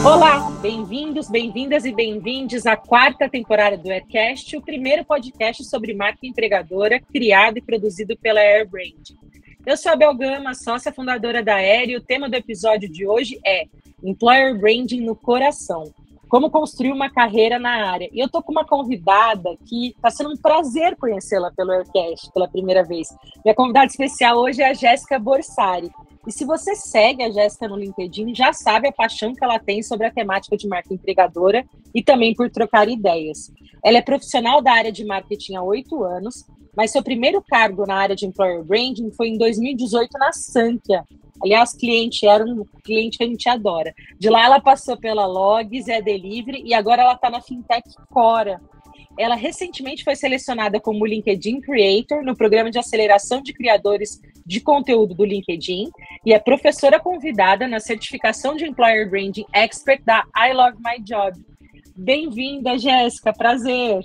Olá, bem-vindos, bem-vindas e bem-vindes à quarta temporada do Aircast, o primeiro podcast sobre marca empregadora, criado e produzido pela Airbrand. Eu sou a Bel Gama, sócia fundadora da Air, e o tema do episódio de hoje é Employer Branding no Coração. Como construir uma carreira na área. E eu tô com uma convidada que está sendo um prazer conhecê-la pelo Aircast pela primeira vez. Minha convidada especial hoje é a Jéssica Borsari. E se você segue a Jéssica no LinkedIn, já sabe a paixão que ela tem sobre a temática de marca empregadora e também por trocar ideias. Ela é profissional da área de marketing há 8 anos, mas seu primeiro cargo na área de Employer Branding foi em 2018 na Sankia. Aliás, era um cliente que a gente adora. De lá ela passou pela Logs, Delivery e agora ela está na Fintech Cora. Ela recentemente foi selecionada como LinkedIn Creator no programa de aceleração de criadores de conteúdo do LinkedIn e é professora convidada na certificação de Employer Branding Expert da I Love My Job. Bem-vinda, Jéssica, prazer.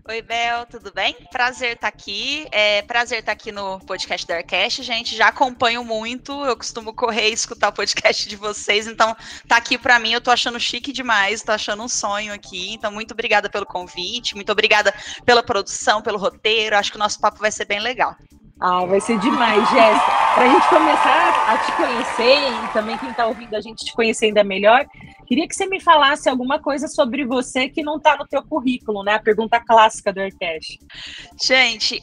Oi, Bel, tudo bem? Prazer estar aqui. Prazer estar aqui no podcast da Aircast, gente. Já acompanho muito, eu costumo correr e escutar o podcast de vocês, então tá aqui para mim, eu tô achando chique demais, tô achando um sonho aqui. Então, muito obrigada pelo convite, muito obrigada pela produção, pelo roteiro. Acho que o nosso papo vai ser bem legal. Vai ser demais, Jéssica. Para a gente começar a te conhecer e também quem está ouvindo a gente te conhecer ainda melhor, queria que você me falasse alguma coisa sobre você que não está no teu currículo, né? A pergunta clássica do Aircast. Gente,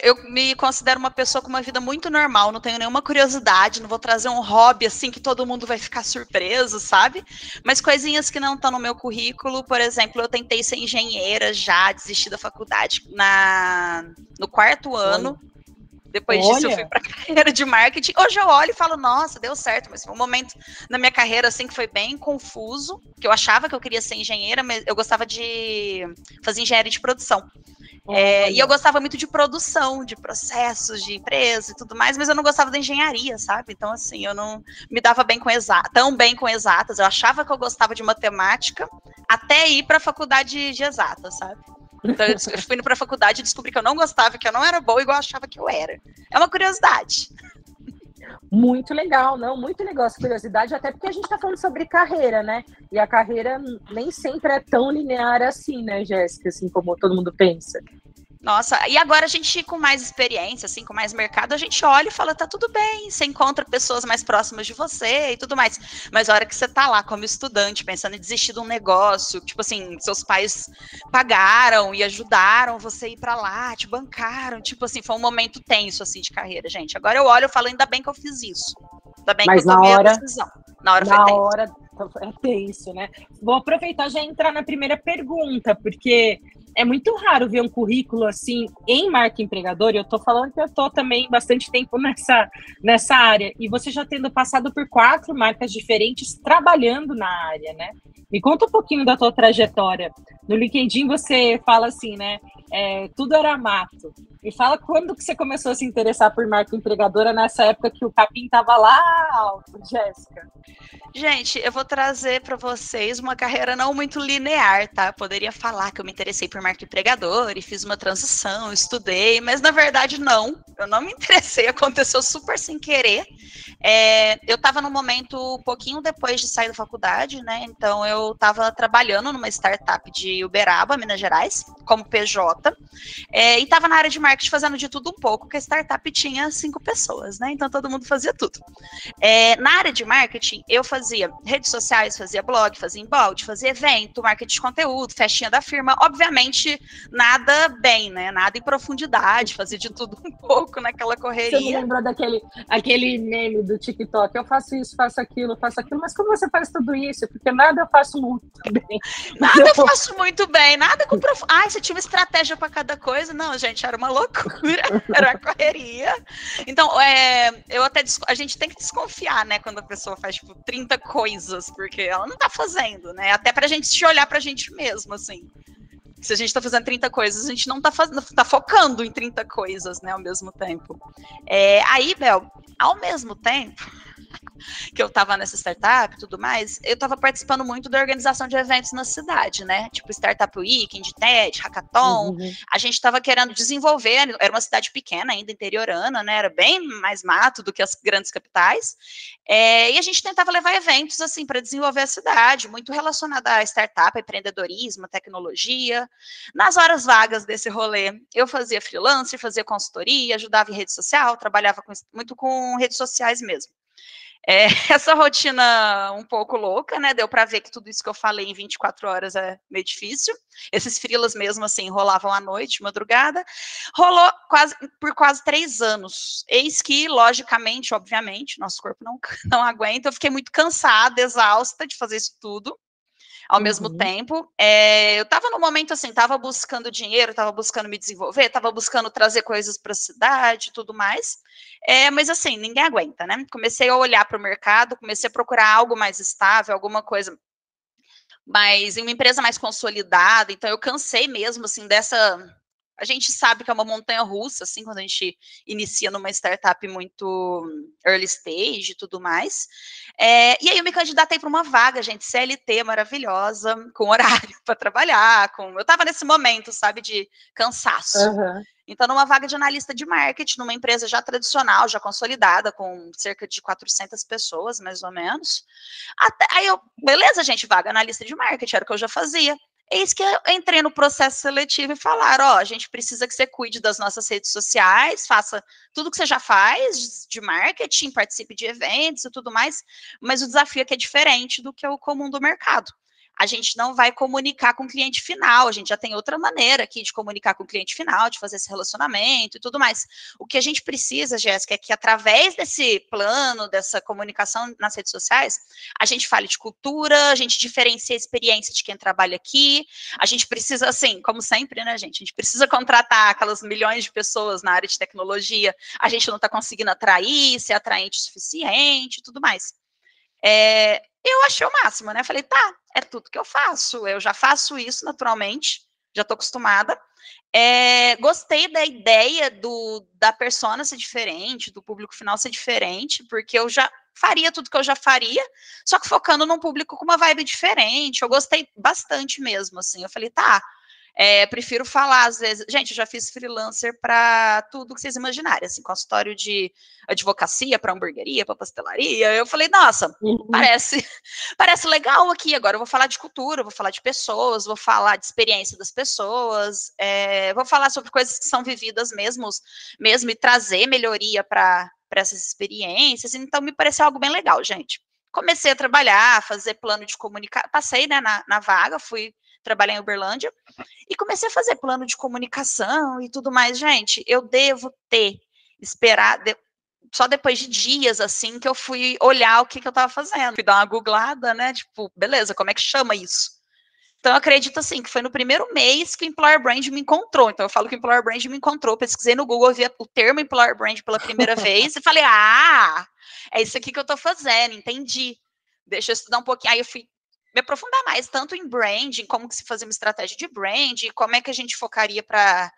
eu me considero uma pessoa com uma vida muito normal, não tenho nenhuma curiosidade, não vou trazer um hobby assim que todo mundo vai ficar surpreso, sabe? Mas coisinhas que não estão no meu currículo, por exemplo, eu tentei ser engenheira já, desisti da faculdade no 4º ano. Depois disso, eu fui para a carreira de marketing. Hoje eu olho e falo, nossa, deu certo, mas foi um momento na minha carreira assim que foi bem confuso, que eu achava que eu queria ser engenheira, mas eu gostava de fazer engenharia de produção. E eu gostava muito de produção, de processos, de empresa e tudo mais, mas eu não gostava da engenharia, sabe? Então, assim, eu não me dava tão bem com exatas. Eu achava que eu gostava de matemática até ir para a faculdade de exatas, sabe? Então, eu fui indo para a faculdade e descobri que eu não gostava, que eu não era boa igual eu achava que eu era. É uma curiosidade. Muito legal, não? Muito legal essa curiosidade, até porque a gente está falando sobre carreira, né? E a carreira nem sempre é tão linear assim, né, Jéssica? Assim como todo mundo pensa. Nossa, e agora a gente com mais experiência, assim, com mais mercado, a gente olha e fala, tá tudo bem, você encontra pessoas mais próximas de você e tudo mais. Mas a hora que você tá lá como estudante, pensando em desistir de um negócio, tipo assim, seus pais pagaram e ajudaram você a ir pra lá, te bancaram, tipo assim, foi um momento tenso, assim, de carreira, gente. Agora eu olho e falo, ainda bem que eu fiz isso. Ainda bem que eu tomei a decisão. Na hora foi tenso. É tenso, né? Vou aproveitar e já entrar na primeira pergunta, porque é muito raro ver um currículo assim em marca empregadora. Eu tô falando que eu tô também bastante tempo nessa área. E você já tendo passado por 4 marcas diferentes trabalhando na área, né? Me conta um pouquinho da tua trajetória. No LinkedIn você fala assim, né? Tudo era mato. Me fala quando que você começou a se interessar por marca empregadora nessa época que o capim tava lá alto, Jéssica. Gente, eu vou trazer para vocês uma carreira não muito linear, tá? Eu poderia falar que eu me interessei por marca empregadora e fiz uma transição, estudei, mas na verdade não. Eu não me interessei, aconteceu super sem querer. Eu estava no momento um pouquinho depois de sair da faculdade, né? Então eu estava trabalhando numa startup de Uberaba, Minas Gerais, como PJ, e estava na área de marketing fazendo de tudo um pouco, porque a startup tinha 5 pessoas, né? Então todo mundo fazia tudo. Na área de marketing, eu fazia redes sociais, fazia blog, fazia inbound, fazia evento, marketing de conteúdo, festinha da firma, obviamente nada bem, né? Nada em profundidade, fazia de tudo um pouco naquela correria. Você me lembrou aquele meme do TikTok, eu faço isso, faço aquilo, mas como você faz tudo isso? Porque nada eu faço muito bem. Nada eu faço muito bem, nada com você tinha uma estratégia para cada coisa? Não, gente, era uma loucura, era uma correria. Então, a gente tem que desconfiar, né, quando a pessoa faz, tipo, 30 coisas, porque ela não tá fazendo, né? Até pra gente se olhar pra gente mesmo, assim. Se a gente tá fazendo 30 coisas, a gente não tá focando em 30 coisas, né, ao mesmo tempo. Aí, Bel, ao mesmo tempo, que eu estava nessa startup e tudo mais, eu estava participando muito da organização de eventos na cidade, né? Tipo Startup Weekend, TED, Hackathon. A gente estava querendo desenvolver, era uma cidade pequena, ainda interiorana, né? Era bem mais mato do que as grandes capitais. E a gente tentava levar eventos, assim, para desenvolver a cidade, muito relacionado a startup, a empreendedorismo, a tecnologia. Nas horas vagas desse rolê, eu fazia freelancer, fazia consultoria, ajudava em rede social, trabalhava muito com redes sociais mesmo. Essa rotina um pouco louca, né? Deu para ver que tudo isso que eu falei em 24 horas é meio difícil. Esses freelas mesmo, assim, rolavam à noite, madrugada. Rolou por quase 3 anos. Eis que, logicamente, obviamente, nosso corpo não aguenta. Eu fiquei muito cansada, exausta de fazer isso tudo. Ao mesmo tempo, eu estava no momento assim, estava buscando dinheiro, estava buscando me desenvolver, estava buscando trazer coisas para a cidade e tudo mais, mas assim, ninguém aguenta, né? Comecei a olhar para o mercado, comecei a procurar algo mais estável, alguma coisa mais, em uma empresa mais consolidada, então eu cansei mesmo, assim, a gente sabe que é uma montanha russa, assim, quando a gente inicia numa startup muito early stage e tudo mais. E aí eu me candidatei para uma vaga, gente, CLT maravilhosa, com horário para trabalhar, eu estava nesse momento, sabe, de cansaço. Então, numa vaga de analista de marketing, numa empresa já tradicional, já consolidada, com cerca de 400 pessoas, mais ou menos. Aí beleza, gente, vaga analista de marketing, era o que eu já fazia. Eis que eu entrei no processo seletivo e falaram, a gente precisa que você cuide das nossas redes sociais, faça tudo que você já faz de marketing, participe de eventos e tudo mais, mas o desafio aqui é diferente do que é o comum do mercado. A gente não vai comunicar com o cliente final, a gente já tem outra maneira aqui de comunicar com o cliente final, de fazer esse relacionamento e tudo mais. O que a gente precisa, Jéssica, é que através desse plano, dessa comunicação nas redes sociais, a gente fale de cultura, a gente diferencia a experiência de quem trabalha aqui, a gente precisa, assim, como sempre, né, gente, a gente precisa contratar aquelas milhões de pessoas na área de tecnologia, a gente não está conseguindo atrair, ser atraente o suficiente e tudo mais. Eu achei o máximo, né? Falei, tá, é tudo que eu faço. Eu já faço isso naturalmente, já tô acostumada. Gostei da ideia da persona ser diferente, do público final ser diferente, porque eu já faria tudo que eu já faria, só que focando num público com uma vibe diferente. Eu gostei bastante mesmo, assim. Eu falei, tá, prefiro falar, às vezes, gente, eu já fiz freelancer para tudo que vocês imaginarem, assim, consultório de advocacia, para hamburgueria, para pastelaria. Eu falei, nossa, parece legal aqui. Agora eu vou falar de cultura, vou falar de pessoas, vou falar de experiência das pessoas, vou falar sobre coisas que são vividas mesmo e trazer melhoria para essas experiências. Então, me pareceu algo bem legal, gente. Comecei a trabalhar, fazer plano de comunicação, passei, né, na vaga, fui trabalhar em Uberlândia, e comecei a fazer plano de comunicação e tudo mais. Gente, eu devo ter esperado, só depois de dias, assim, que eu fui olhar o que eu estava fazendo. Fui dar uma googlada, né, tipo, beleza, como é que chama isso? Então, eu acredito, assim, que foi no primeiro mês que o Employer Brand me encontrou. Então, eu falo que o Employer Brand me encontrou, pesquisei no Google, vi o termo Employer Brand pela primeira vez e falei, é isso aqui que eu estou fazendo, entendi. Deixa eu estudar um pouquinho. Aí eu fui me aprofundar mais, tanto em branding, como que se fazia uma estratégia de branding, como é que a gente focaria para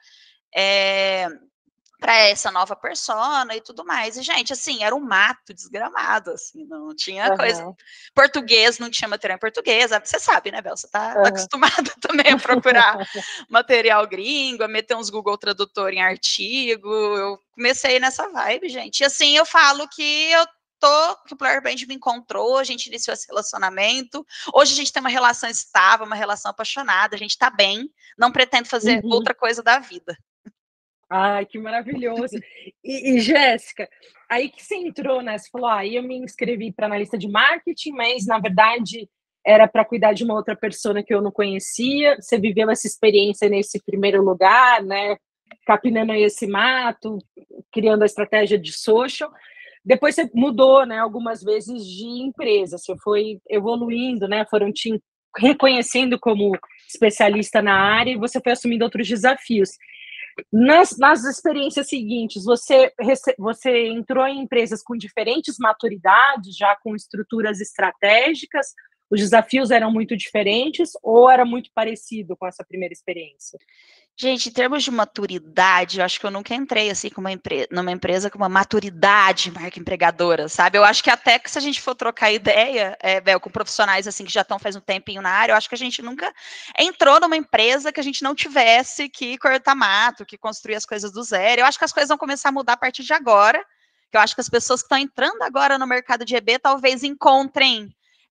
essa nova persona e tudo mais. E, gente, assim, era um mato desgramado, assim, não tinha coisa. Português, não tinha material em português. Você sabe, né, Bel? Você tá acostumada também a procurar material gringo, a meter uns Google Tradutor em artigo. Eu comecei nessa vibe, gente. E, assim, eu falo que que o Employer Brand me encontrou, a gente iniciou esse relacionamento. Hoje a gente tem uma relação estável, uma relação apaixonada, a gente tá bem, não pretendo fazer outra coisa da vida. Ai, que maravilhoso. E Jéssica, aí que você entrou, né? Você falou, eu me inscrevi para analista de marketing, mas na verdade era para cuidar de uma outra persona que eu não conhecia. Você viveu essa experiência nesse primeiro lugar, né? Capinando aí esse mato, criando a estratégia de social. Depois você mudou, né? Algumas vezes de empresa. Você foi evoluindo, né? Foram te reconhecendo como especialista na área e você foi assumindo outros desafios. Nas experiências seguintes, você entrou em empresas com diferentes maturidades, já com estruturas estratégicas, os desafios eram muito diferentes ou era muito parecido com essa primeira experiência? Gente, em termos de maturidade, eu acho que eu nunca entrei assim numa empresa com uma maturidade marca empregadora, sabe? Eu acho que até que se a gente for trocar ideia, Bel, com profissionais assim que já estão faz um tempinho na área, eu acho que a gente nunca entrou numa empresa que a gente não tivesse que cortar mato, que construir as coisas do zero. Eu acho que as coisas vão começar a mudar a partir de agora, que eu acho que as pessoas que estão entrando agora no mercado de EB talvez encontrem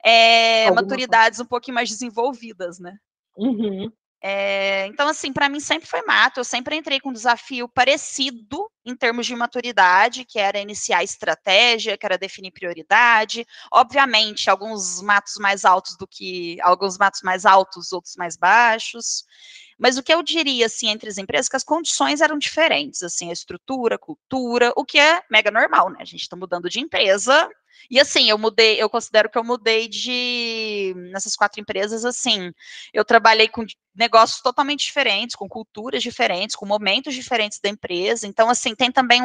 Alguma coisa. maturidades um pouquinho mais desenvolvidas, né? Uhum, Então, assim, para mim sempre foi mato. Eu sempre entrei com um desafio parecido em termos de maturidade, que era iniciar estratégia, que era definir prioridade. Obviamente, alguns matos mais altos, outros mais baixos. Mas o que eu diria, assim, entre as empresas, que as condições eram diferentes, assim, a estrutura, a cultura, o que é mega normal, né? A gente está mudando de empresa. E assim, eu considero que eu mudei nessas 4 empresas, assim, eu trabalhei com negócios totalmente diferentes, com culturas diferentes, com momentos diferentes da empresa. Então, assim, tem também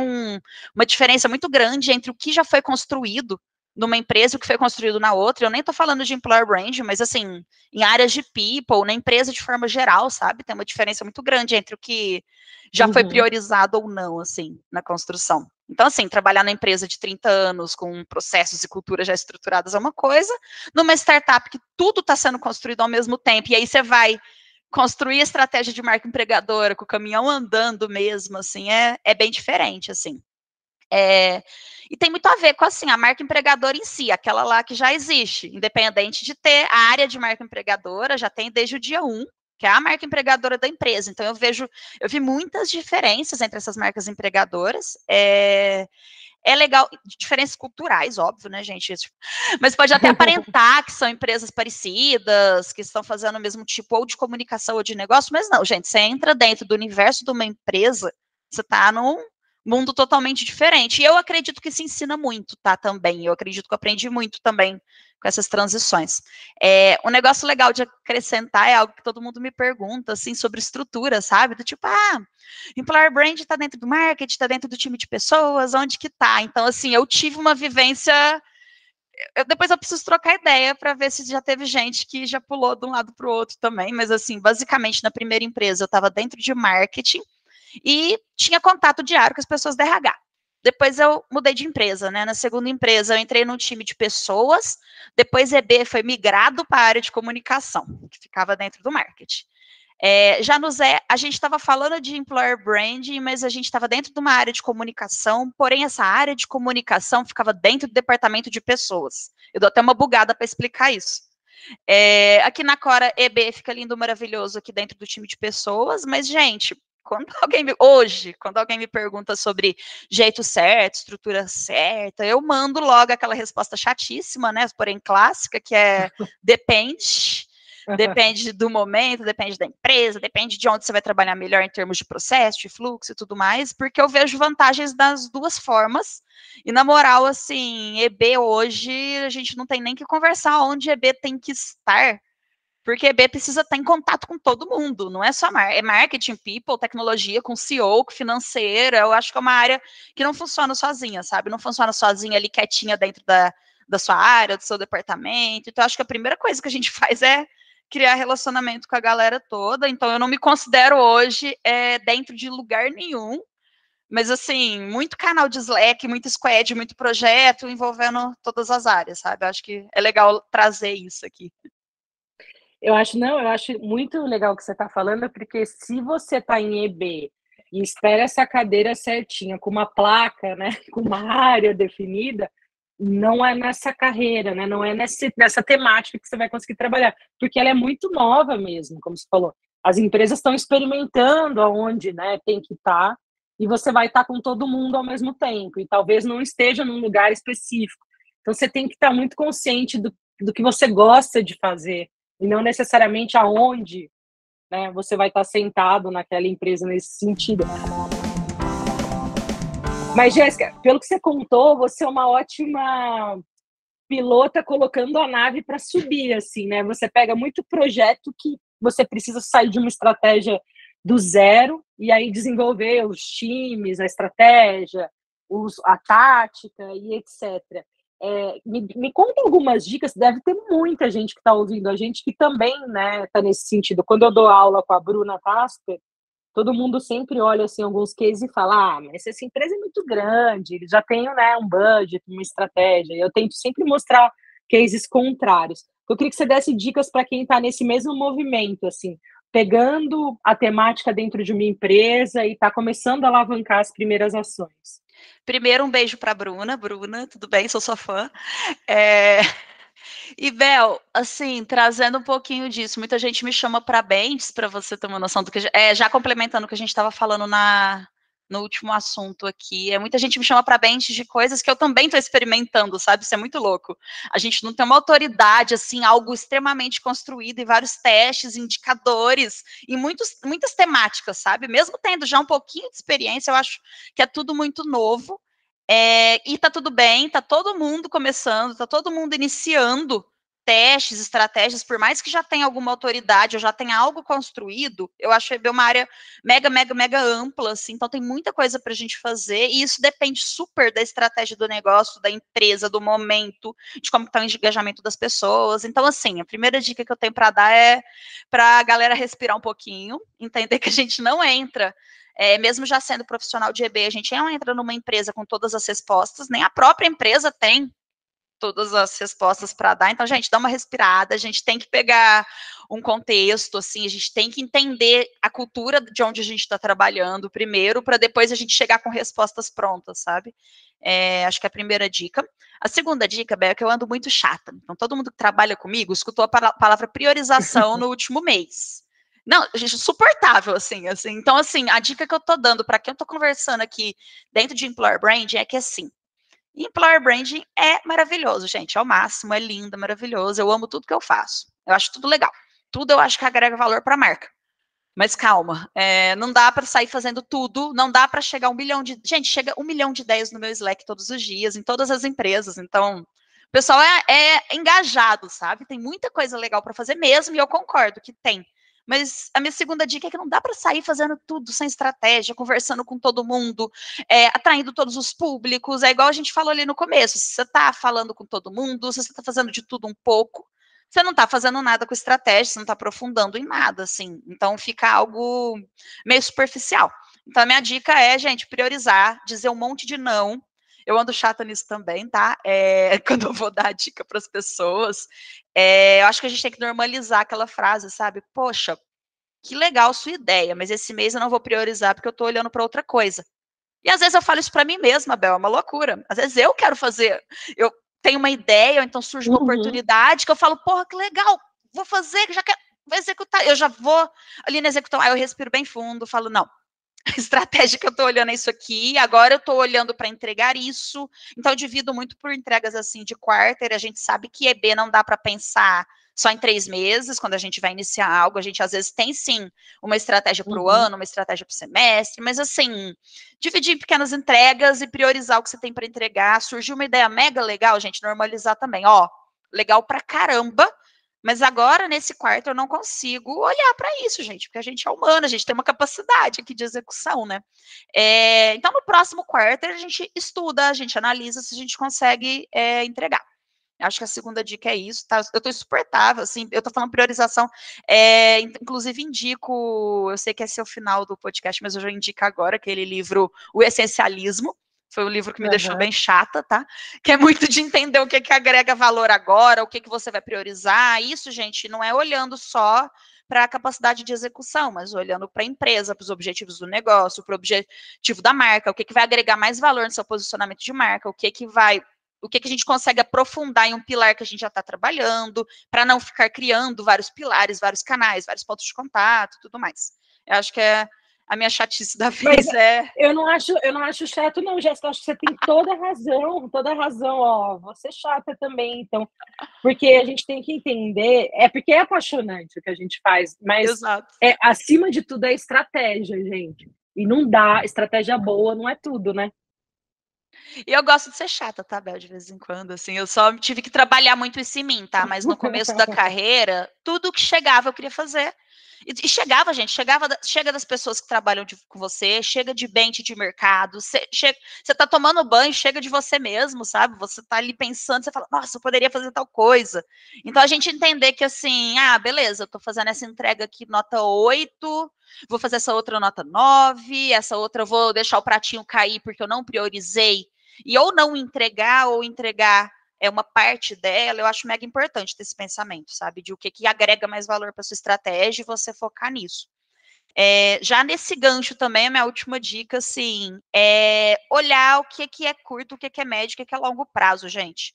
uma diferença muito grande entre o que já foi construído numa empresa e o que foi construído na outra. Eu nem estou falando de employer brand, mas assim, em áreas de people, na empresa de forma geral, sabe? Tem uma diferença muito grande entre o que já foi uhum. priorizado ou não, assim, na construção. Então, assim, trabalhar na empresa de 30 anos, com processos e cultura já estruturadas é uma coisa, numa startup que tudo está sendo construído ao mesmo tempo, e aí você vai construir a estratégia de marca empregadora com o caminhão andando mesmo, assim, é bem diferente, assim. E tem muito a ver com, assim, a marca empregadora em si, aquela lá que já existe, independente de ter a área de marca empregadora, já tem desde o dia 1, que é a marca empregadora da empresa. Então, eu vi muitas diferenças entre essas marcas empregadoras. É legal, diferenças culturais, óbvio, né, gente? Mas pode até aparentar que são empresas parecidas, que estão fazendo o mesmo tipo ou de comunicação ou de negócio, mas não, gente, você entra dentro do universo de uma empresa, você está num mundo totalmente diferente. E eu acredito que se ensina muito, tá? Também. Eu acredito que eu aprendi muito também com essas transições. Um negócio legal de acrescentar é algo que todo mundo me pergunta, assim, sobre estrutura, sabe? Do tipo, employer brand está dentro do marketing, está dentro do time de pessoas, onde que tá? Então, assim, eu tive uma vivência. Depois eu preciso trocar ideia para ver se já teve gente que já pulou de um lado para o outro também, mas assim, basicamente na primeira empresa eu estava dentro de marketing e tinha contato diário com as pessoas da RH. Depois eu mudei de empresa, né? Na segunda empresa eu entrei num time de pessoas, depois EB foi migrado para a área de comunicação, que ficava dentro do marketing. Já no Zé, a gente estava falando de employer branding, mas a gente estava dentro de uma área de comunicação, porém essa área de comunicação ficava dentro do departamento de pessoas. Eu dou até uma bugada para explicar isso. Aqui na Cora, EB fica lindo, maravilhoso aqui dentro do time de pessoas, mas, gente, quando alguém me pergunta sobre jeito certo, estrutura certa, eu mando logo aquela resposta chatíssima, né, porém clássica, que é depende. Depende do momento, depende da empresa, depende de onde você vai trabalhar melhor em termos de processo, de fluxo e tudo mais, porque eu vejo vantagens das duas formas. E na moral, assim, EB hoje, a gente não tem nem que conversar onde EB tem que estar, porque EB precisa estar em contato com todo mundo, não é só marketing, people, tecnologia, com CEO, com financeira. Eu acho que é uma área que não funciona sozinha, sabe? Não funciona sozinha ali quietinha dentro da sua área, do seu departamento. Então, acho que a primeira coisa que a gente faz é criar relacionamento com a galera toda. Então, eu não me considero hoje dentro de lugar nenhum, mas assim, muito canal de Slack, muito squad, muito projeto envolvendo todas as áreas, sabe? Eu acho que é legal trazer isso aqui. Eu acho muito legal o que você está falando, porque se você está em EB e espera essa cadeira certinha, com uma placa, né, com uma área definida, não é nessa carreira, né, não é nessa temática que você vai conseguir trabalhar, porque ela é muito nova mesmo, como você falou. As empresas estão experimentando aonde, né, tem que estar, e você vai estar com todo mundo ao mesmo tempo, e talvez não esteja num lugar específico. Então, você tem que estar muito consciente do que você gosta de fazer, e não necessariamente aonde, né, você vai estar sentado naquela empresa nesse sentido. Mas, Jéssica, pelo que você contou, você é uma ótima pilota colocando a nave para subir, assim, né? Você pega muito projeto que você precisa sair de uma estratégia do zero e aí desenvolver os times, a estratégia, a tática e etc. Me conta algumas dicas, deve ter muita gente que está ouvindo a gente que também, né, está nesse sentido. Quando eu dou aula com a Bruna Tasper, todo mundo sempre olha, assim, alguns cases e fala: "Ah, mas essa empresa é muito grande, eles já têm, né, um budget, uma estratégia", e eu tento sempre mostrar cases contrários. Eu queria que você desse dicas para quem está nesse mesmo movimento, assim, pegando a temática dentro de uma empresa e está começando a alavancar as primeiras ações. Primeiro, um beijo para Bruna. Bruna, tudo bem? Sou sua fã. É... E, Bel, assim, trazendo um pouquinho disso, muita gente me chama para bench, para você ter uma noção do que. Já complementando o que a gente estava falando no último assunto aqui, muita gente me chama para bench de coisas que eu também estou experimentando, sabe? Isso é muito louco. A gente não tem uma autoridade, assim, algo extremamente construído e vários testes, indicadores, e muitas temáticas, sabe? Mesmo tendo já um pouquinho de experiência, eu acho que é tudo muito novo. E tá tudo bem, tá todo mundo começando, tá todo mundo iniciando testes, estratégias, por mais que já tenha alguma autoridade ou já tenha algo construído, eu acho que é uma área mega, mega, mega ampla, assim, então tem muita coisa para a gente fazer, e isso depende super da estratégia do negócio, da empresa, do momento, de como está o engajamento das pessoas. Então, assim, a primeira dica que eu tenho para dar é para a galera respirar um pouquinho, entender que a gente não entra mesmo já sendo profissional de EB, a gente não entra numa empresa com todas as respostas, nem a própria empresa tem todas as respostas para dar. Então, gente, dá uma respirada, a gente tem que pegar um contexto, assim, a gente tem que entender a cultura de onde a gente está trabalhando primeiro, para depois a gente chegar com respostas prontas, sabe? Acho que é a primeira dica. A segunda dica, Bel, é que eu ando muito chata. Então, todo mundo que trabalha comigo escutou a palavra priorização no último mês. Não, gente, insuportável, assim. Então, assim, a dica que eu tô dando para quem eu tô conversando aqui dentro de Employer Branding é que, assim, Employer Branding é maravilhoso, gente, é o máximo, é lindo, é maravilhoso, eu amo tudo que eu faço, eu acho tudo legal, tudo eu acho que agrega valor para a marca, mas calma, não dá para sair fazendo tudo, não dá para chegar a 1 milhão de... Gente, chega 1 milhão de ideias no meu Slack todos os dias, em todas as empresas, então o pessoal é engajado, sabe? Tem muita coisa legal para fazer mesmo, e eu concordo que tem. Mas a minha segunda dica é que não dá para sair fazendo tudo sem estratégia, conversando com todo mundo, atraindo todos os públicos. É igual a gente falou ali no começo: se você está falando com todo mundo, se você está fazendo de tudo um pouco, você não está fazendo nada com estratégia, você não está aprofundando em nada, assim. Então fica algo meio superficial. Então a minha dica é, gente, priorizar, dizer um monte de não. Eu ando chata nisso também, tá? Quando eu vou dar a dica para as pessoas, eu acho que a gente tem que normalizar aquela frase, sabe? Poxa, que legal sua ideia, mas esse mês eu não vou priorizar porque eu estou olhando para outra coisa. E às vezes eu falo isso para mim mesma, Bel, é uma loucura. Às vezes eu quero fazer, eu tenho uma ideia, ou então surge uma oportunidade que eu falo, porra, que legal, vou fazer, já quero, vou executar, eu já vou ali na execução, aí eu respiro bem fundo, falo, não, a estratégia que eu estou olhando é isso aqui, agora eu estou olhando para entregar isso, então eu divido muito por entregas assim de quarter, a gente sabe que EB não dá para pensar só em 3 meses, quando a gente vai iniciar algo, a gente às vezes tem sim uma estratégia para o ano, uma estratégia para o semestre, mas assim, dividir em pequenas entregas e priorizar o que você tem para entregar. Surgiu uma ideia mega legal, gente, normalizar também, ó, legal pra caramba, mas agora, nesse quarto, eu não consigo olhar para isso, gente, porque a gente é humano, a gente tem uma capacidade aqui de execução, né? Então, no próximo quarto, a gente estuda, a gente analisa se a gente consegue entregar. Acho que a segunda dica é isso, tá? Eu tô insuportável, assim, eu tô falando priorização, inclusive indico, eu sei que esse é o final do podcast, mas eu já indico agora aquele livro, O Essencialismo, foi um livro que me deixou bem chata, tá? Que é muito de entender o que agrega valor agora, o que você vai priorizar. Isso, gente, não é olhando só para a capacidade de execução, mas olhando para a empresa, para os objetivos do negócio, para o objetivo da marca, o que vai agregar mais valor no seu posicionamento de marca, o que a gente consegue aprofundar em um pilar que a gente já está trabalhando, para não ficar criando vários pilares, vários canais, vários pontos de contato, tudo mais. Eu acho que a minha chatice da vez. Mas eu não acho chato, não, Jéssica. Acho que você tem toda a razão, ó. Você é chata também, então. Porque a gente tem que entender, porque é apaixonante o que a gente faz, mas Exato. Acima de tudo é estratégia, gente. E não dá, estratégia boa não é tudo, né? E eu gosto de ser chata, tá, Bel, de vez em quando, assim, eu só tive que trabalhar muito isso em mim, tá, mas no começo da carreira, tudo que chegava eu queria fazer. E chegava, gente, chega das pessoas que trabalham com você, chega de bench de mercado, você tá tomando banho, chega de você mesmo, sabe? Você tá ali pensando, você fala, nossa, eu poderia fazer tal coisa. Então, a gente entender que, assim, beleza, eu tô fazendo essa entrega aqui nota 8, vou fazer essa outra nota 9, essa outra eu vou deixar o pratinho cair porque eu não priorizei, e ou não entregar, ou entregar uma parte dela, eu acho mega importante ter esse pensamento, sabe? De o que agrega mais valor para sua estratégia e você focar nisso. Já nesse gancho também, a minha última dica, assim, é olhar o que é curto, o que é médio, o que é longo prazo, gente.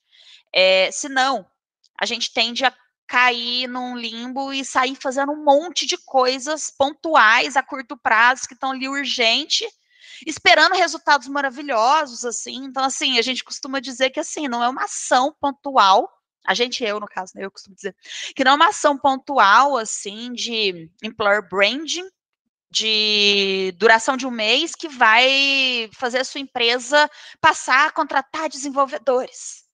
Senão, a gente tende a cair num limbo e sair fazendo um monte de coisas pontuais a curto prazo que estão ali urgente, esperando resultados maravilhosos, assim. Então, assim, a gente costuma dizer que, assim, não é uma ação pontual, eu, no caso, né, eu costumo dizer, que não é uma ação pontual, assim, de employer branding, de duração de um mês, que vai fazer a sua empresa passar a contratar desenvolvedores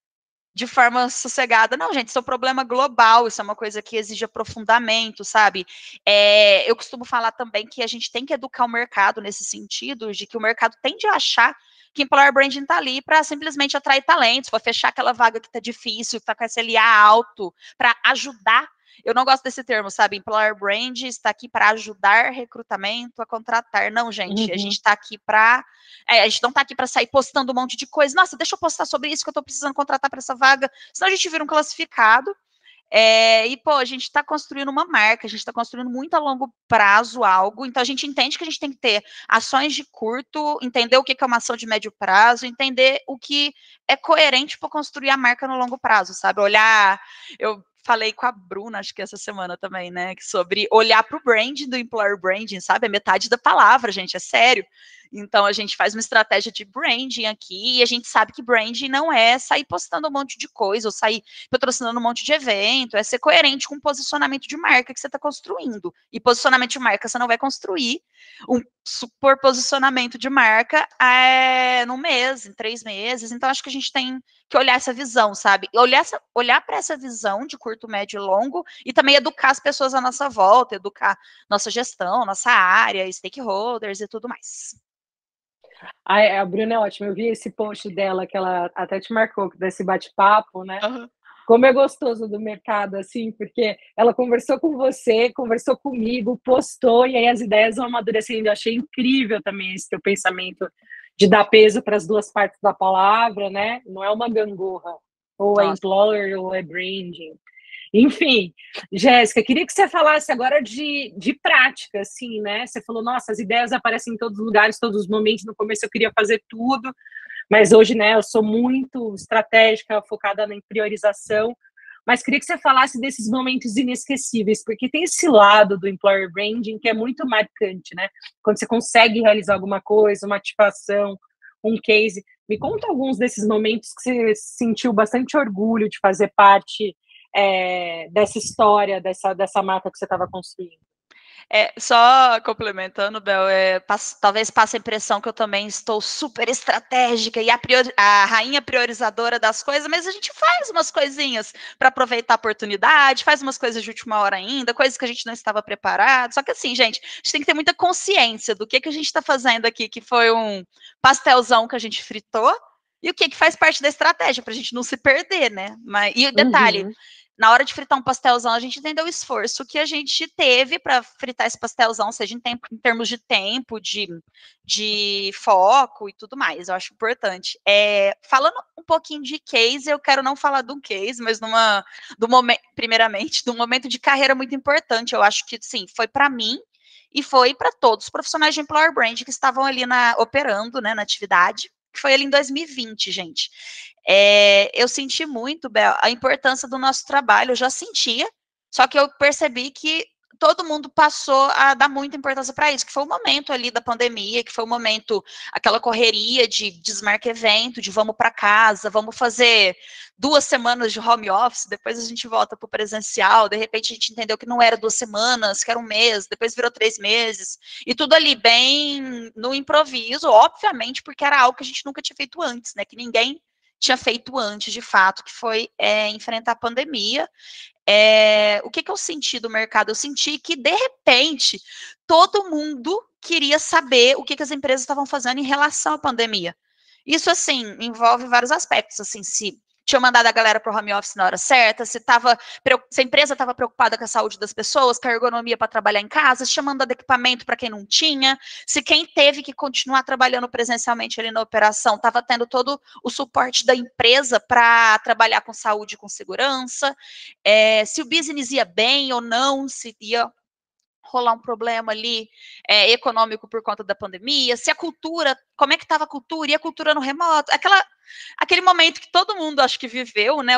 de forma sossegada. Não, gente, isso é um problema global, isso é uma coisa que exige aprofundamento, sabe? Eu costumo falar também que a gente tem que educar o mercado nesse sentido, de que o mercado tende a achar que employer branding está ali para simplesmente atrair talentos, para fechar aquela vaga que está difícil, que está com SLA alto, para ajudar. Eu não gosto desse termo, sabe? Employer brand está aqui para ajudar recrutamento a contratar. Não, gente, a gente está aqui para... a gente não está aqui para sair postando um monte de coisa. Nossa, deixa eu postar sobre isso que eu estou precisando contratar para essa vaga. Senão a gente vira um classificado. A gente está construindo uma marca, a gente está construindo muito a longo prazo algo, então a gente entende que a gente tem que ter ações de curto, entender o que é uma ação de médio prazo, entender o que é coerente para construir a marca no longo prazo, sabe? Eu falei com a Bruna, acho que essa semana também, né, sobre olhar para o branding do employer branding, sabe? É metade da palavra, gente, é sério. Então, a gente faz uma estratégia de branding aqui, e a gente sabe que branding não é sair postando um monte de coisa, ou sair patrocinando um monte de evento, é ser coerente com o posicionamento de marca que você está construindo. E posicionamento de marca você não vai construir um super posicionamento de marca num mês, em 3 meses. Então, acho que a gente tem que olhar essa visão, sabe? Olhar para essa visão de curto, médio e longo, e também educar as pessoas à nossa volta, educar nossa gestão, nossa área, stakeholders e tudo mais. A Bruna é ótima, eu vi esse post dela, que ela até te marcou, desse bate-papo, né? Uhum. Como é gostoso do mercado, assim, porque ela conversou com você, conversou comigo, postou, e aí as ideias vão amadurecendo. Eu achei incrível também esse teu pensamento de dar peso para as duas partes da palavra, né? Não é uma gangorra, ou é employer, ou é branding. Enfim, Jéssica, queria que você falasse agora de prática, assim, né? Você falou, nossa, as ideias aparecem em todos os lugares, todos os momentos. No começo eu queria fazer tudo, mas hoje, né, eu sou muito estratégica, focada em priorização. Mas queria que você falasse desses momentos inesquecíveis, porque tem esse lado do employer branding que é muito marcante, né? Quando você consegue realizar alguma coisa, uma ativação, um case. Me conta alguns desses momentos que você sentiu bastante orgulho de fazer parte dessa história, dessa marca que você estava construindo. Só complementando, Bel, talvez passe a impressão que eu também estou super estratégica e a rainha priorizadora das coisas, mas a gente faz umas coisinhas para aproveitar a oportunidade, faz umas coisas de última hora ainda, coisas que a gente não estava preparado. Só que assim, gente, a gente tem que ter muita consciência do que a gente está fazendo aqui, que foi um pastelzão que a gente fritou, e o que faz parte da estratégia, para a gente não se perder, né? E detalhe, na hora de fritar um pastelzão, a gente entendeu o esforço que a gente teve para fritar esse pastelzão, seja em termos de tempo, de foco e tudo mais. Eu acho importante. Falando um pouquinho de case, eu quero não falar de um case, mas primeiramente, de um momento de carreira muito importante. Eu acho que, sim, foi para mim e foi para todos os profissionais de employer brand que estavam ali operando, né, na atividade, que foi ali em 2020, gente. Eu senti muito, Bel, a importância do nosso trabalho, eu já sentia, só que eu percebi que todo mundo passou a dar muita importância para isso, que foi o momento ali da pandemia, que foi o momento, aquela correria de desmarca evento, de vamos para casa, vamos fazer 2 semanas de home office, depois a gente volta para o presencial, de repente a gente entendeu que não era 2 semanas, que era 1 mês, depois virou 3 meses, e tudo ali bem no improviso, obviamente, porque era algo que a gente nunca tinha feito antes, né, que ninguém tinha feito antes, de fato, que foi enfrentar a pandemia. o que eu senti do mercado? Eu senti que, de repente, todo mundo queria saber o que as empresas estavam fazendo em relação à pandemia. Isso, assim, envolve vários aspectos, assim, se tinha mandado a galera para o home office na hora certa, se a empresa estava preocupada com a saúde das pessoas, com a ergonomia para trabalhar em casa, se tinha mandado equipamento para quem não tinha, se quem teve que continuar trabalhando presencialmente ali na operação estava tendo todo o suporte da empresa para trabalhar com saúde e com segurança, se o business ia bem ou não, se ia rolar um problema ali econômico por conta da pandemia, se a cultura, como é que estava a cultura, e a cultura no remoto, aquele momento que todo mundo acho que viveu, né,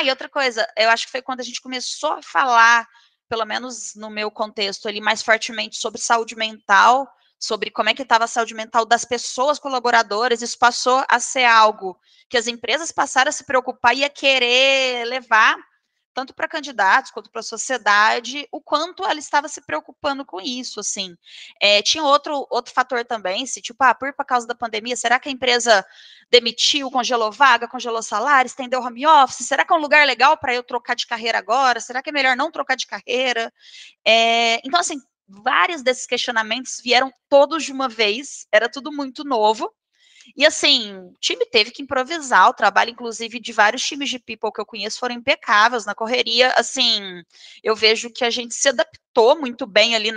e outra coisa, eu acho que foi quando a gente começou a falar, pelo menos no meu contexto ali, mais fortemente sobre saúde mental, sobre como é que estava a saúde mental das pessoas colaboradoras, isso passou a ser algo que as empresas passaram a se preocupar e a querer levar tanto para candidatos quanto para a sociedade, o quanto ela estava se preocupando com isso, assim. Tinha outro fator também, por causa da pandemia, será que a empresa demitiu, congelou vaga, congelou salário, estendeu home office? Será que é um lugar legal para eu trocar de carreira agora? Será que é melhor não trocar de carreira? Então, assim, vários desses questionamentos vieram todos de uma vez, era tudo muito novo, e assim, o time teve que improvisar, o trabalho, inclusive, de vários times de people que eu conheço foram impecáveis na correria. Assim, eu vejo que a gente se adaptou muito bem ali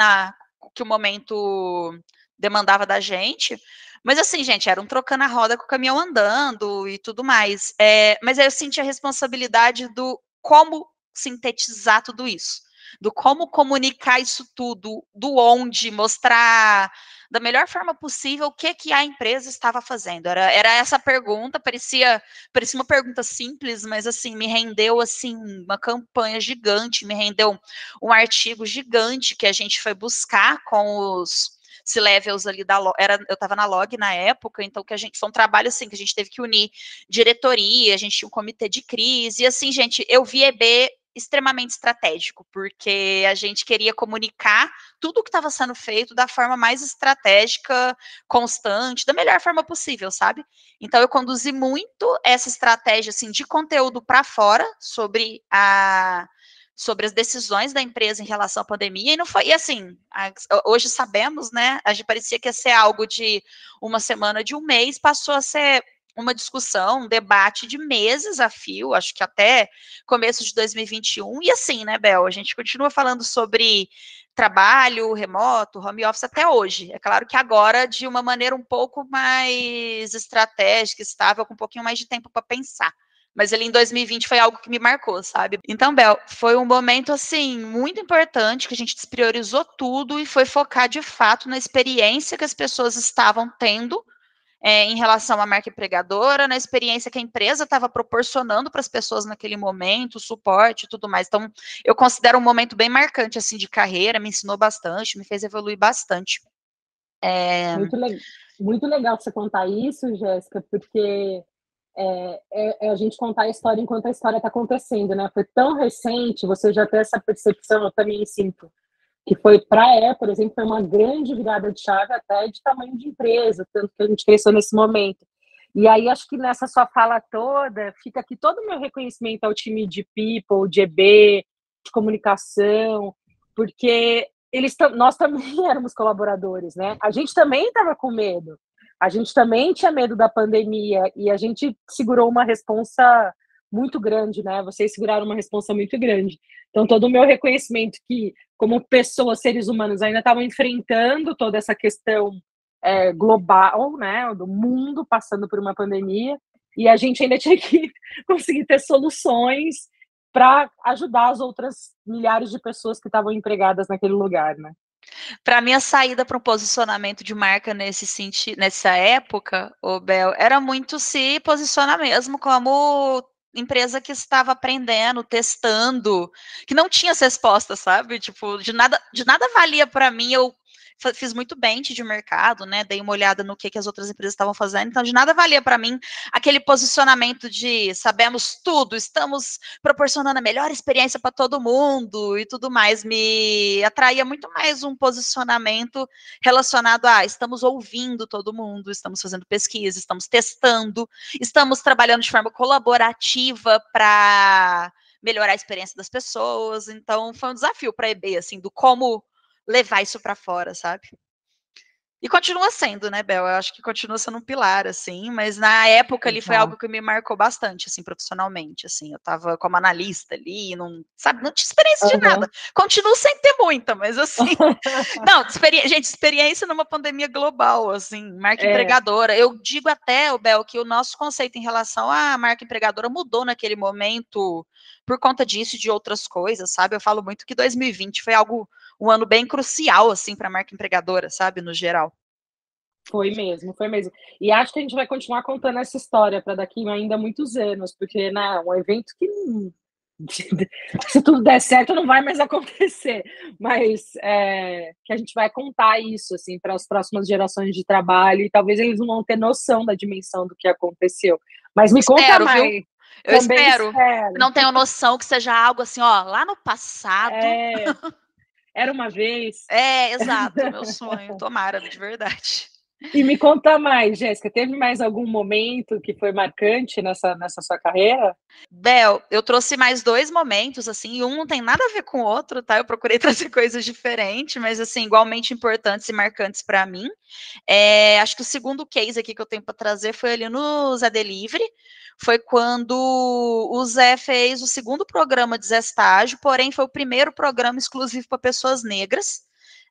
que o momento demandava da gente. Mas assim, gente, era um trocando a roda com o caminhão andando e tudo mais. Mas aí eu senti a responsabilidade do como sintetizar tudo isso, do como comunicar isso tudo, do onde, mostrar da melhor forma possível o que a empresa estava fazendo. Era essa pergunta, parecia uma pergunta simples, mas assim, me rendeu assim uma campanha gigante, me rendeu um artigo gigante que a gente foi buscar com os C-levels ali eu estava na Log na época, então foi um trabalho assim que a gente teve que unir diretoria, a gente tinha um comitê de crise, e assim, gente, eu vi EB extremamente estratégico, porque a gente queria comunicar tudo o que estava sendo feito da forma mais estratégica, constante, da melhor forma possível, sabe? Então eu conduzi muito essa estratégia assim de conteúdo para fora sobre as decisões da empresa em relação à pandemia, e não foi, e assim, hoje sabemos, né, a gente parecia que ia ser algo de uma semana, de um mês, passou a ser uma discussão, um debate de meses a fio, acho que até começo de 2021, e assim, né, Bel, a gente continua falando sobre trabalho remoto, home office até hoje. É claro que agora de uma maneira um pouco mais estratégica, estável, com um pouquinho mais de tempo para pensar. Mas ali em 2020 foi algo que me marcou, sabe? Então, Bel, foi um momento, assim, muito importante, que a gente despriorizou tudo e foi focar, de fato, na experiência que as pessoas estavam tendo em relação à marca empregadora, na experiência que a empresa estava proporcionando para as pessoas naquele momento, suporte e tudo mais. Então, eu considero um momento bem marcante, assim, de carreira, me ensinou bastante, me fez evoluir bastante. Muito legal você contar isso, Jéssica, porque a gente contar a história enquanto a história está acontecendo, né? Foi tão recente, você já tem essa percepção, eu também sinto, que foi para a por exemplo, foi uma grande virada de chave até de tamanho de empresa, tanto que a gente cresceu nesse momento. E aí, acho que nessa sua fala toda, fica aqui todo o meu reconhecimento ao time de People, de EB, de comunicação, porque nós também éramos colaboradores, né? A gente também estava com medo, a gente também tinha medo da pandemia e a gente segurou uma responsa muito grande, né? Vocês seguraram uma responsa muito grande. Então, todo o meu reconhecimento que, como pessoas, seres humanos, ainda estavam enfrentando toda essa questão global, né? Do mundo passando por uma pandemia, e a gente ainda tinha que conseguir ter soluções para ajudar as outras milhares de pessoas que estavam empregadas naquele lugar, né? Para mim, a saída para um posicionamento de marca nessa época, o Bel, era muito se posicionar mesmo como empresa que estava aprendendo, testando, que não tinha as respostas, sabe? Tipo, de nada valia para mim eu fiz muito bench de mercado, né? Dei uma olhada no que as outras empresas estavam fazendo, então de nada valia para mim aquele posicionamento de sabemos tudo, estamos proporcionando a melhor experiência para todo mundo e tudo mais. Me atraía muito mais um posicionamento relacionado a estamos ouvindo todo mundo, estamos fazendo pesquisa, estamos testando, estamos trabalhando de forma colaborativa para melhorar a experiência das pessoas. Então, foi um desafio para a EB, assim, do como levar isso para fora, sabe? E continua sendo, né, Bel? Eu acho que continua sendo um pilar, assim, mas na época ali foi algo que me marcou bastante, assim, profissionalmente, assim, eu tava como analista ali, não, sabe, não tinha experiência de nada, continuo sem ter muita, mas assim, não, gente, experiência numa pandemia global, assim, marca empregadora, eu digo até, Bel, que o nosso conceito em relação à marca empregadora mudou naquele momento por conta disso e de outras coisas, sabe, eu falo muito que 2020 foi um ano bem crucial, assim, para a marca empregadora, sabe, no geral. Foi mesmo, foi mesmo. E acho que a gente vai continuar contando essa história para daqui ainda muitos anos, porque, né, um evento que se tudo der certo não vai mais acontecer, mas que a gente vai contar isso, assim, para as próximas gerações de trabalho e talvez eles não vão ter noção da dimensão do que aconteceu. Mas me conta mais. Viu? Eu espero. Não tenho noção que seja algo assim, ó, lá no passado. Era uma vez. Exato, meu sonho. Tomara, de verdade. E me conta mais, Jéssica, teve mais algum momento que foi marcante nessa sua carreira? Bel, eu trouxe mais 2 momentos, assim, e um não tem nada a ver com o outro, tá? Eu procurei trazer coisas diferentes, mas, assim, igualmente importantes e marcantes para mim. Acho que o segundo case aqui que eu tenho para trazer foi ali no Zé Delivery, foi quando o Zé fez o segundo programa de Zé Estágio, porém foi o primeiro programa exclusivo para pessoas negras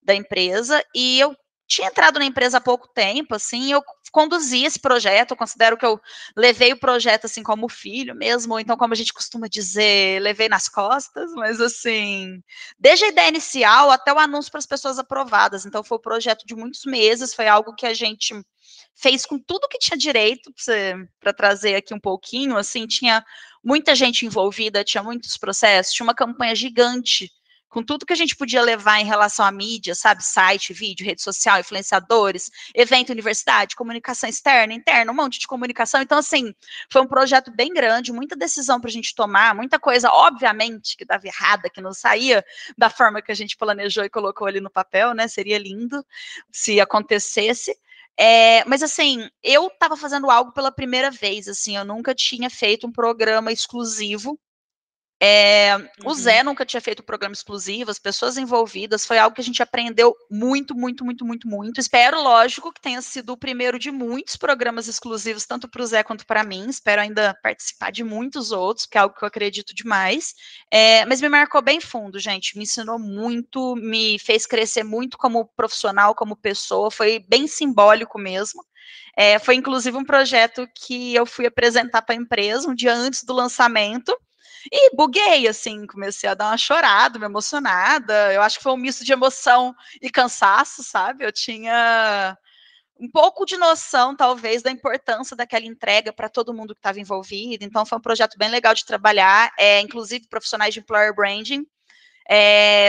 da empresa, e eu tinha entrado na empresa há pouco tempo, assim, eu conduzi esse projeto, eu considero que eu levei o projeto, assim, como filho mesmo, ou então, como a gente costuma dizer, levei nas costas, mas, assim, desde a ideia inicial até o anúncio para as pessoas aprovadas, então foi um projeto de muitos meses, foi algo que a gente fez com tudo que tinha direito, para trazer aqui um pouquinho, assim, tinha muita gente envolvida, tinha muitos processos, tinha uma campanha gigante, com tudo que a gente podia levar em relação à mídia, sabe, site, vídeo, rede social, influenciadores, evento, universidade, comunicação externa, interna, um monte de comunicação, então, assim, foi um projeto bem grande, muita decisão para a gente tomar, muita coisa, obviamente, que dava errada, que não saía da forma que a gente planejou e colocou ali no papel, né, seria lindo se acontecesse, mas assim, eu estava fazendo algo pela primeira vez, assim, eu nunca tinha feito um programa exclusivo, o Zé nunca tinha feito programa exclusivo, as pessoas envolvidas, foi algo que a gente aprendeu muito, muito, muito, muito, muito. Espero, lógico, que tenha sido o primeiro de muitos programas exclusivos, tanto para o Zé quanto para mim. Espero ainda participar de muitos outros, porque é algo que eu acredito demais. Mas me marcou bem fundo, gente. Me ensinou muito, me fez crescer muito como profissional, como pessoa. Foi bem simbólico mesmo. Foi, inclusive, um projeto que eu fui apresentar para a empresa um dia antes do lançamento. E buguei, assim, comecei a dar uma chorada, me emocionada. Eu acho que foi um misto de emoção e cansaço, sabe? Eu tinha um pouco de noção, talvez, da importância daquela entrega para todo mundo que estava envolvido. Então, foi um projeto bem legal de trabalhar, inclusive profissionais de employer branding.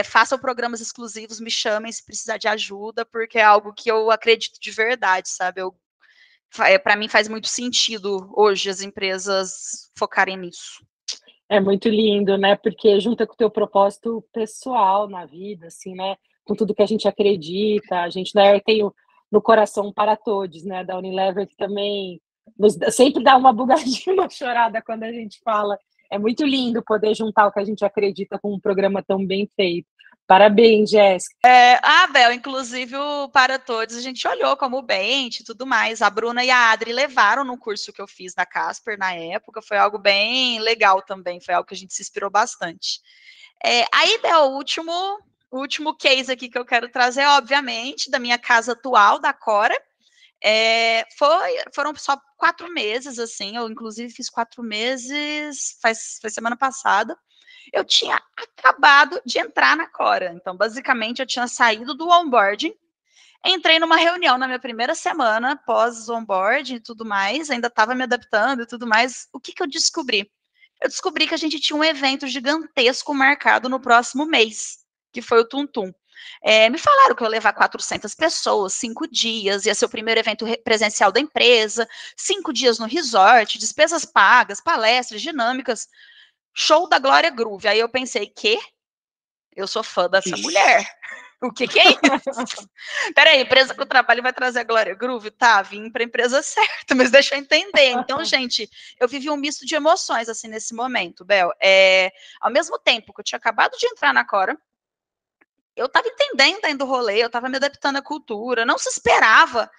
Façam programas exclusivos, me chamem se precisar de ajuda, porque é algo que eu acredito de verdade, sabe? Para mim faz muito sentido hoje as empresas focarem nisso. É muito lindo, né, porque junta com o teu propósito pessoal na vida, assim, né, com tudo que a gente acredita, a gente, né, tem no coração para todos, né, da Unilever, que também sempre dá uma bugadinha, uma chorada quando a gente fala. É muito lindo poder juntar o que a gente acredita com um programa tão bem feito. Parabéns, Jéssica. Bel, inclusive o Para Todos, a gente olhou como Bent e tudo mais. A Bruna e a Adri levaram no curso que eu fiz na Casper na época, foi algo bem legal também, foi algo que a gente se inspirou bastante. Aí, Bel, o último case aqui que eu quero trazer, obviamente, da minha casa atual, da Cora. Foram só 4 meses, assim, eu inclusive fiz 4 meses, foi semana passada. Eu tinha acabado de entrar na Cora, então basicamente eu tinha saído do onboarding, entrei numa reunião na minha primeira semana pós onboarding e tudo mais, ainda estava me adaptando e tudo mais. O que eu descobri? Eu descobri que a gente tinha um evento gigantesco marcado no próximo mês, que foi o Tum Tum. Me falaram que eu ia levar 400 pessoas, 5 dias, ia ser o primeiro evento presencial da empresa, 5 dias no resort, despesas pagas, palestras, dinâmicas, show da Glória Groove. Aí eu pensei, eu sou fã dessa mulher. O que que é isso? Peraí, a empresa que eu trabalho vai trazer a Glória Groove? Tá, vim para a empresa certa, mas deixa eu entender. Então, gente, eu vivi um misto de emoções, assim, nesse momento, Bel. Ao mesmo tempo que eu tinha acabado de entrar na Cora, eu estava entendendo ainda o rolê, eu estava me adaptando à cultura, não se esperava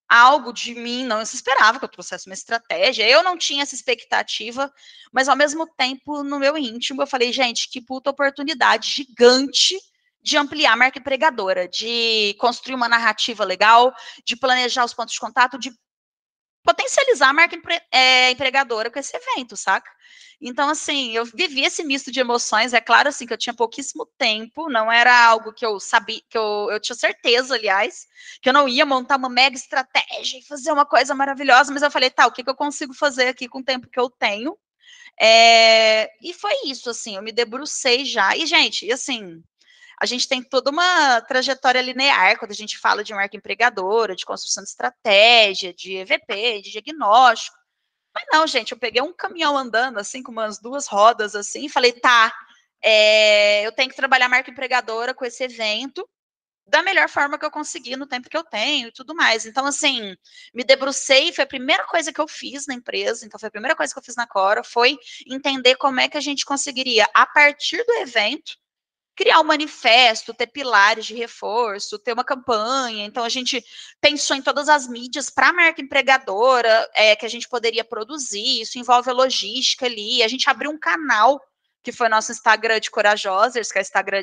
algo de mim, não se esperava que eu trouxesse uma estratégia, eu não tinha essa expectativa, mas ao mesmo tempo, no meu íntimo, eu falei, gente, que puta oportunidade gigante de ampliar a marca empregadora, de construir uma narrativa legal, de planejar os pontos de contato, de potencializar a marca empregadora com esse evento, saca? Então, assim, eu vivi esse misto de emoções. É claro, assim, que eu tinha pouquíssimo tempo, não era algo que eu sabia, que eu tinha certeza, aliás, que eu não ia montar uma mega estratégia e fazer uma coisa maravilhosa, mas eu falei, tá, o que eu consigo fazer aqui com o tempo que eu tenho? E foi isso, assim, eu me debrucei já. E, gente, assim, a gente tem toda uma trajetória linear quando a gente fala de marca empregadora, de construção de estratégia, de EVP, de diagnóstico. Mas não, gente, eu peguei um caminhão andando, assim, com umas 2 rodas, assim, e falei, tá, eu tenho que trabalhar marca empregadora com esse evento da melhor forma que eu consegui no tempo que eu tenho e tudo mais. Então, assim, me debrucei, foi a primeira coisa que eu fiz na empresa, então foi a primeira coisa que eu fiz na Cora, foi entender como é que a gente conseguiria, a partir do evento, criar um manifesto, ter pilares de reforço, ter uma campanha. Então, a gente pensou em todas as mídias para a marca empregadora que a gente poderia produzir. Isso envolve a logística ali. A gente abriu um canal, que foi nosso Instagram de Corajosers, que é o Instagram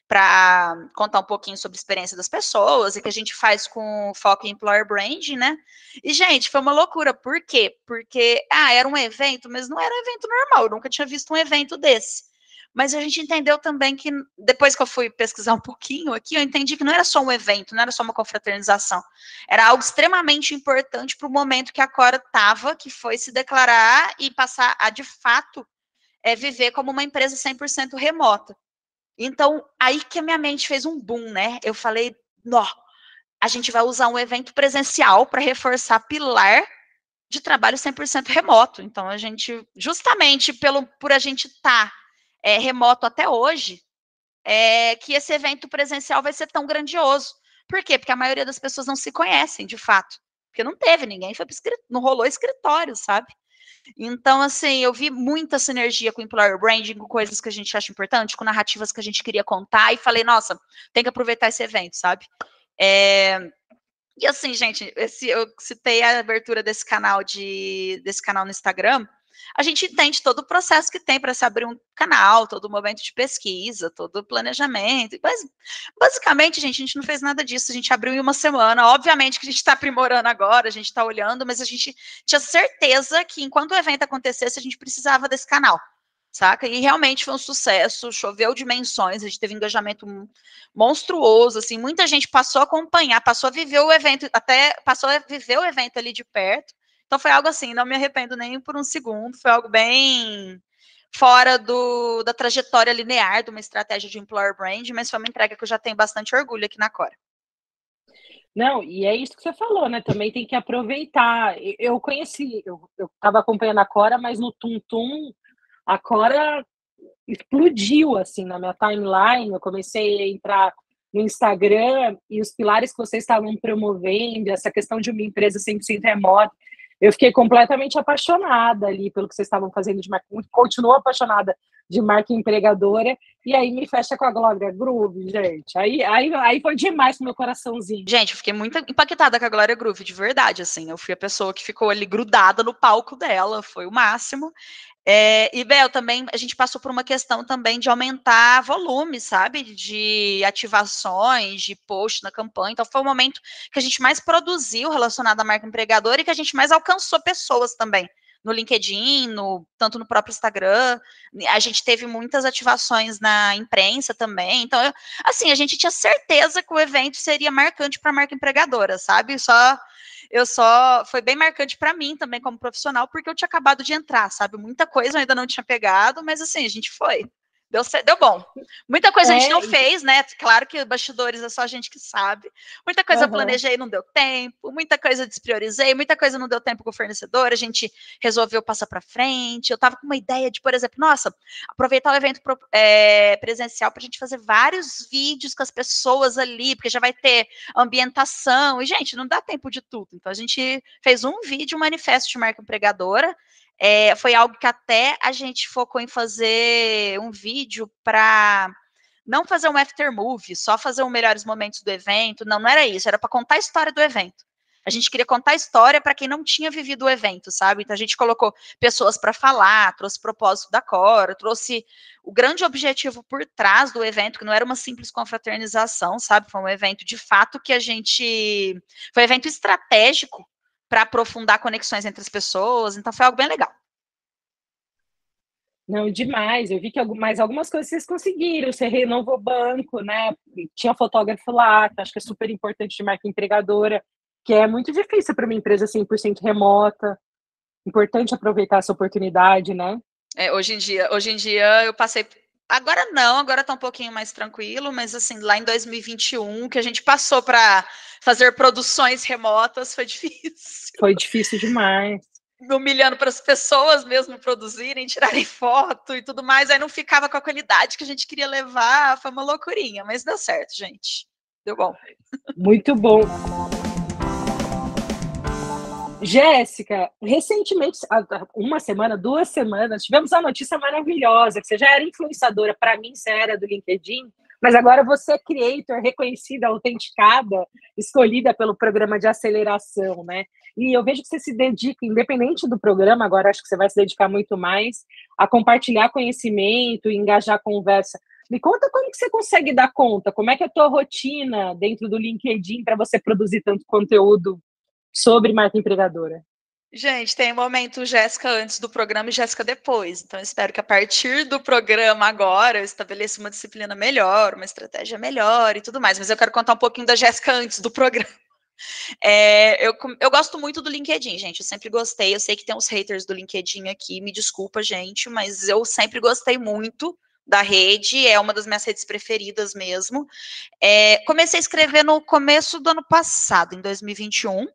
para contar um pouquinho sobre a experiência das pessoas, e que a gente faz com foco em employer branding, né? E, gente, foi uma loucura. Por quê? Porque, era um evento, mas não era um evento normal. Eu nunca tinha visto um evento desse. Mas a gente entendeu também que, depois que eu fui pesquisar um pouquinho aqui, eu entendi que não era só um evento, não era só uma confraternização. Era algo extremamente importante para o momento que a Cora estava, que foi se declarar e passar a, de fato, viver como uma empresa 100% remota. Então, aí que a minha mente fez um boom, né? Eu falei, nó, a gente vai usar um evento presencial para reforçar pilar de trabalho 100% remoto. Então, a gente, justamente por a gente estar remoto até hoje, que esse evento presencial vai ser tão grandioso. Por quê? Porque a maioria das pessoas não se conhecem, de fato. Porque não teve, ninguém foi para não rolou escritório, sabe? Então, assim, eu vi muita sinergia com o employer branding, com coisas que a gente acha importante, com narrativas que a gente queria contar, e falei, nossa, tem que aproveitar esse evento, sabe? E assim, gente, eu citei a abertura desse canal no Instagram. A gente entende todo o processo que tem para se abrir um canal, todo o momento de pesquisa, todo o planejamento. Mas, basicamente, gente, a gente não fez nada disso. A gente abriu em uma semana. Obviamente que a gente está aprimorando agora, a gente está olhando, mas a gente tinha certeza que enquanto o evento acontecesse, a gente precisava desse canal, saca? E realmente foi um sucesso, choveu dimensões, a gente teve engajamento monstruoso, assim, muita gente passou a acompanhar, passou a viver o evento, até passou a viver o evento ali de perto. Então foi algo assim, não me arrependo nem por um segundo, foi algo bem fora da trajetória linear de uma estratégia de employer brand, mas foi uma entrega que eu já tenho bastante orgulho aqui na Cora. Não, e é isso que você falou, né? Também tem que aproveitar. Eu conheci, eu estava acompanhando a Cora, mas no Tum Tum, a Cora explodiu assim na minha timeline. Eu comecei a entrar no Instagram e os pilares que vocês estavam promovendo, essa questão de uma empresa 100% remota, eu fiquei completamente apaixonada ali pelo que vocês estavam fazendo de marca, continuo apaixonada de marca empregadora, e aí me fecha com a Glória Groove, gente. Aí foi demais pro meu coraçãozinho. Gente, eu fiquei muito impactada com a Glória Groove, de verdade, assim. Eu fui a pessoa que ficou ali grudada no palco dela, foi o máximo. E, Bel, também a gente passou por uma questão também de aumentar volume, sabe? De ativações, de post na campanha. Então, foi o momento que a gente mais produziu relacionado à marca empregadora e que a gente mais alcançou pessoas também. No LinkedIn, tanto no próprio Instagram. A gente teve muitas ativações na imprensa também. Então, assim, a gente tinha certeza que o evento seria marcante para a marca empregadora, sabe? Foi bem marcante para mim também como profissional, porque eu tinha acabado de entrar, sabe? Muita coisa eu ainda não tinha pegado, mas assim, a gente foi. Deu bom. Muita coisa a gente não É, fez, né? Claro que bastidores é só a gente que sabe. Muita coisa eu planejei e não deu tempo. Muita coisa eu despriorizei. Muita coisa não deu tempo com o fornecedor. A gente resolveu passar para frente. Eu tava com uma ideia de, por exemplo, nossa, aproveitar o evento presencial para a gente fazer vários vídeos com as pessoas ali, porque já vai ter ambientação. E, gente, não dá tempo de tudo. Então, a gente fez um vídeo, um manifesto de marca empregadora. Foi algo que até a gente focou em fazer um vídeo para não fazer um after movie, só fazer os melhores momentos do evento. Não, não era isso, era para contar a história do evento. A gente queria contar a história para quem não tinha vivido o evento, sabe? Então a gente colocou pessoas para falar, trouxe propósito da Cora, trouxe o grande objetivo por trás do evento, que não era uma simples confraternização, sabe? Foi um evento de fato que foi um evento estratégico para aprofundar conexões entre as pessoas, então foi algo bem legal. Não, demais. Eu vi que mais algumas coisas vocês conseguiram. Você renovou o banco, né? Tinha fotógrafo lá, que acho que é super importante de marca empregadora, que é muito difícil para uma empresa 100% remota. Importante aproveitar essa oportunidade, né? Hoje em dia eu passei. Agora não, agora tá um pouquinho mais tranquilo, mas assim, lá em 2021, que a gente passou para fazer produções remotas, foi difícil. Foi difícil demais. Humilhando para as pessoas mesmo produzirem, tirarem foto e tudo mais, aí não ficava com a qualidade que a gente queria levar, foi uma loucurinha, mas deu certo, gente. Deu bom. Muito bom. Jéssica, recentemente, uma semana, 2 semanas, tivemos uma notícia maravilhosa, que você já era influenciadora, para mim você era do LinkedIn, mas agora você é creator, reconhecida, autenticada, escolhida pelo programa de aceleração, né? E eu vejo que você se dedica, independente do programa, agora acho que você vai se dedicar muito mais a compartilhar conhecimento, engajar a conversa. Me conta como que você consegue dar conta, como é que é a tua rotina dentro do LinkedIn para você produzir tanto conteúdo sobre marca empregadora? Gente, tem um momento Jéssica antes do programa e Jéssica depois. Então, eu espero que a partir do programa agora eu estabeleça uma disciplina melhor, uma estratégia melhor e tudo mais. Mas eu quero contar um pouquinho da Jéssica antes do programa. Eu gosto muito do LinkedIn, gente. Eu sempre gostei. Eu sei que tem uns haters do LinkedIn aqui. Me desculpa, gente, mas eu sempre gostei muito da rede. É uma das minhas redes preferidas mesmo. Comecei a escrever no começo do ano passado, em 2021.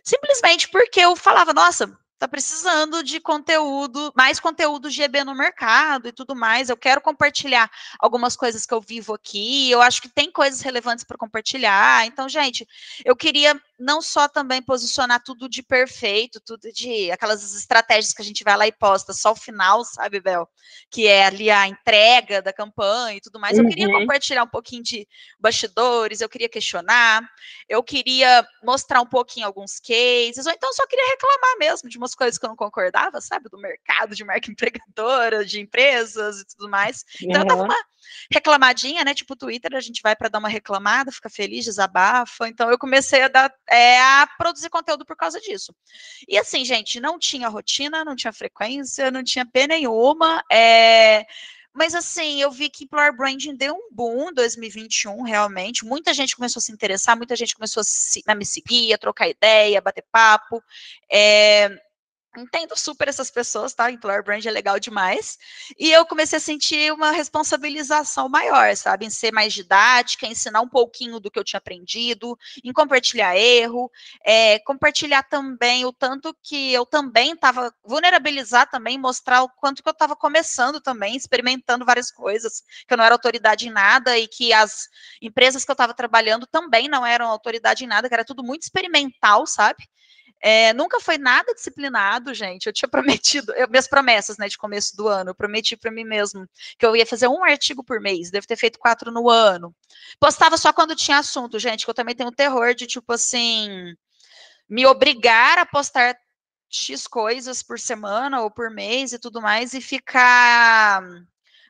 Simplesmente porque eu falava, nossa, tá precisando de conteúdo, mais conteúdo GB no mercado e tudo mais. Eu quero compartilhar algumas coisas que eu vivo aqui. Eu acho que tem coisas relevantes para compartilhar. Então, gente, eu queria não só também posicionar tudo de perfeito, tudo de aquelas estratégias que a gente vai lá e posta só o final, sabe, Bel? Que é ali a entrega da campanha e tudo mais. Eu queria compartilhar um pouquinho de bastidores, eu queria questionar, eu queria mostrar um pouquinho alguns cases, ou então só queria reclamar mesmo de umas coisas que eu não concordava, sabe? Do mercado, de marca empregadora, de empresas e tudo mais. Então eu tava uma reclamadinha, né? Tipo Twitter, a gente vai para dar uma reclamada, fica feliz, desabafa. Então eu comecei a produzir conteúdo por causa disso. E assim, gente, não tinha rotina, não tinha frequência, não tinha P nenhuma. Mas assim, eu vi que Employer Branding deu um boom em 2021, realmente. Muita gente começou a se interessar, muita gente começou a me seguir, a trocar ideia, a bater papo. Entendo super essas pessoas, tá? Employer Brand é legal demais. E eu comecei a sentir uma responsabilização maior, sabe? Em ser mais didática, ensinar um pouquinho do que eu tinha aprendido, em compartilhar erro, compartilhar também o tanto que eu também estava, vulnerabilizar também, mostrar o quanto que eu estava começando também, experimentando várias coisas, que eu não era autoridade em nada e que as empresas que eu estava trabalhando também não eram autoridade em nada, que era tudo muito experimental, sabe? Nunca foi nada disciplinado, gente. Eu tinha prometido, minhas promessas, né, de começo do ano, eu prometi para mim mesmo que eu ia fazer um artigo por mês, devo ter feito 4 no ano. Postava só quando tinha assunto, gente, que eu também tenho terror de, tipo assim, me obrigar a postar X coisas por semana ou por mês e tudo mais e ficar.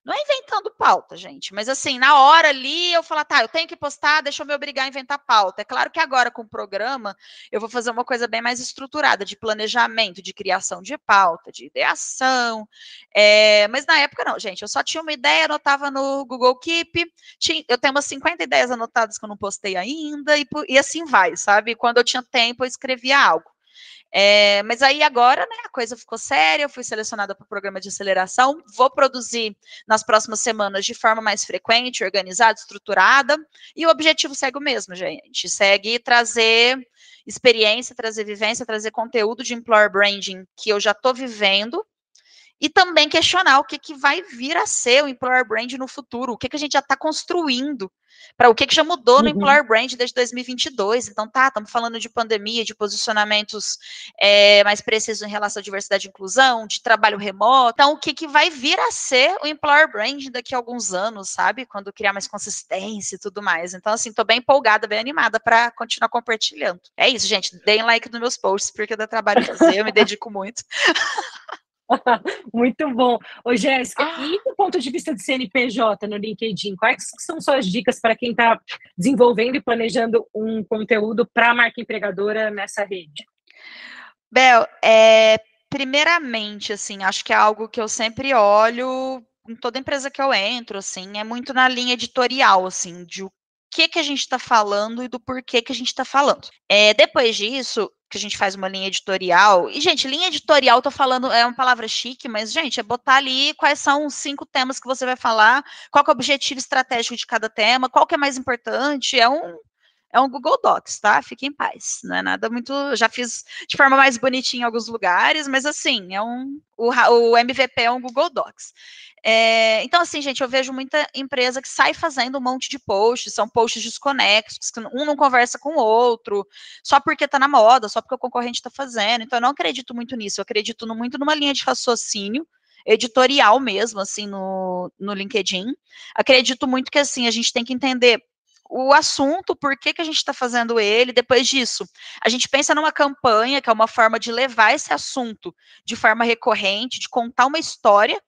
Não é inventando pauta, gente, mas assim, na hora ali eu falar, tá, eu tenho que postar, deixa eu me obrigar a inventar pauta. É claro que agora com o programa eu vou fazer uma coisa bem mais estruturada, de planejamento, de criação de pauta, de ideação, mas na época não, gente, eu só tinha uma ideia, anotava no Google Keep, eu tenho umas 50 ideias anotadas que eu não postei ainda, e assim vai, sabe? Quando eu tinha tempo eu escrevia algo. Mas aí agora, né, a coisa ficou séria, eu fui selecionada para o programa de aceleração, vou produzir nas próximas semanas de forma mais frequente, organizada, estruturada, e o objetivo segue o mesmo, gente, segue trazer experiência, trazer vivência, trazer conteúdo de employer branding que eu já estou vivendo, e também questionar o que vai vir a ser o employer brand no futuro, o que a gente já está construindo, para o que já mudou no employer brand desde 2022. Então, estamos falando de pandemia, de posicionamentos mais precisos em relação à diversidade e inclusão, de trabalho remoto. Então, o que vai vir a ser o employer brand daqui a alguns anos, sabe? Quando criar mais consistência e tudo mais. Então, assim, estou bem empolgada, bem animada para continuar compartilhando. É isso, gente. Deem like nos meus posts, porque dá trabalho fazer, eu me dedico muito. Muito bom. Ô, Jéssica, e do ponto de vista de CNPJ no LinkedIn, quais são suas dicas para quem está desenvolvendo e planejando um conteúdo para a marca empregadora nessa rede? Bel, primeiramente, assim, acho que é algo que eu sempre olho em toda empresa que eu entro, assim, é muito na linha editorial, assim, de o que a gente está falando e do porquê que a gente está falando. Depois disso, que a gente faz uma linha editorial, e, gente, linha editorial, tô falando, é uma palavra chique, mas, gente, é botar ali quais são os 5 temas que você vai falar, qual que é o objetivo estratégico de cada tema, qual que é mais importante, é um Google Docs, tá? Fique em paz. Não é nada muito. Já fiz de forma mais bonitinha em alguns lugares, mas assim, o MVP é um Google Docs. Então, assim, gente, eu vejo muita empresa que sai fazendo um monte de posts, são posts desconexos, que um não conversa com o outro, só porque tá na moda, só porque o concorrente tá fazendo. Então, eu não acredito muito nisso, eu acredito muito numa linha de raciocínio editorial mesmo, assim, no LinkedIn. Acredito muito que, assim, a gente tem que entender o assunto, por que a gente está fazendo ele, depois disso, a gente pensa numa campanha, que é uma forma de levar esse assunto de forma recorrente, de contar uma história,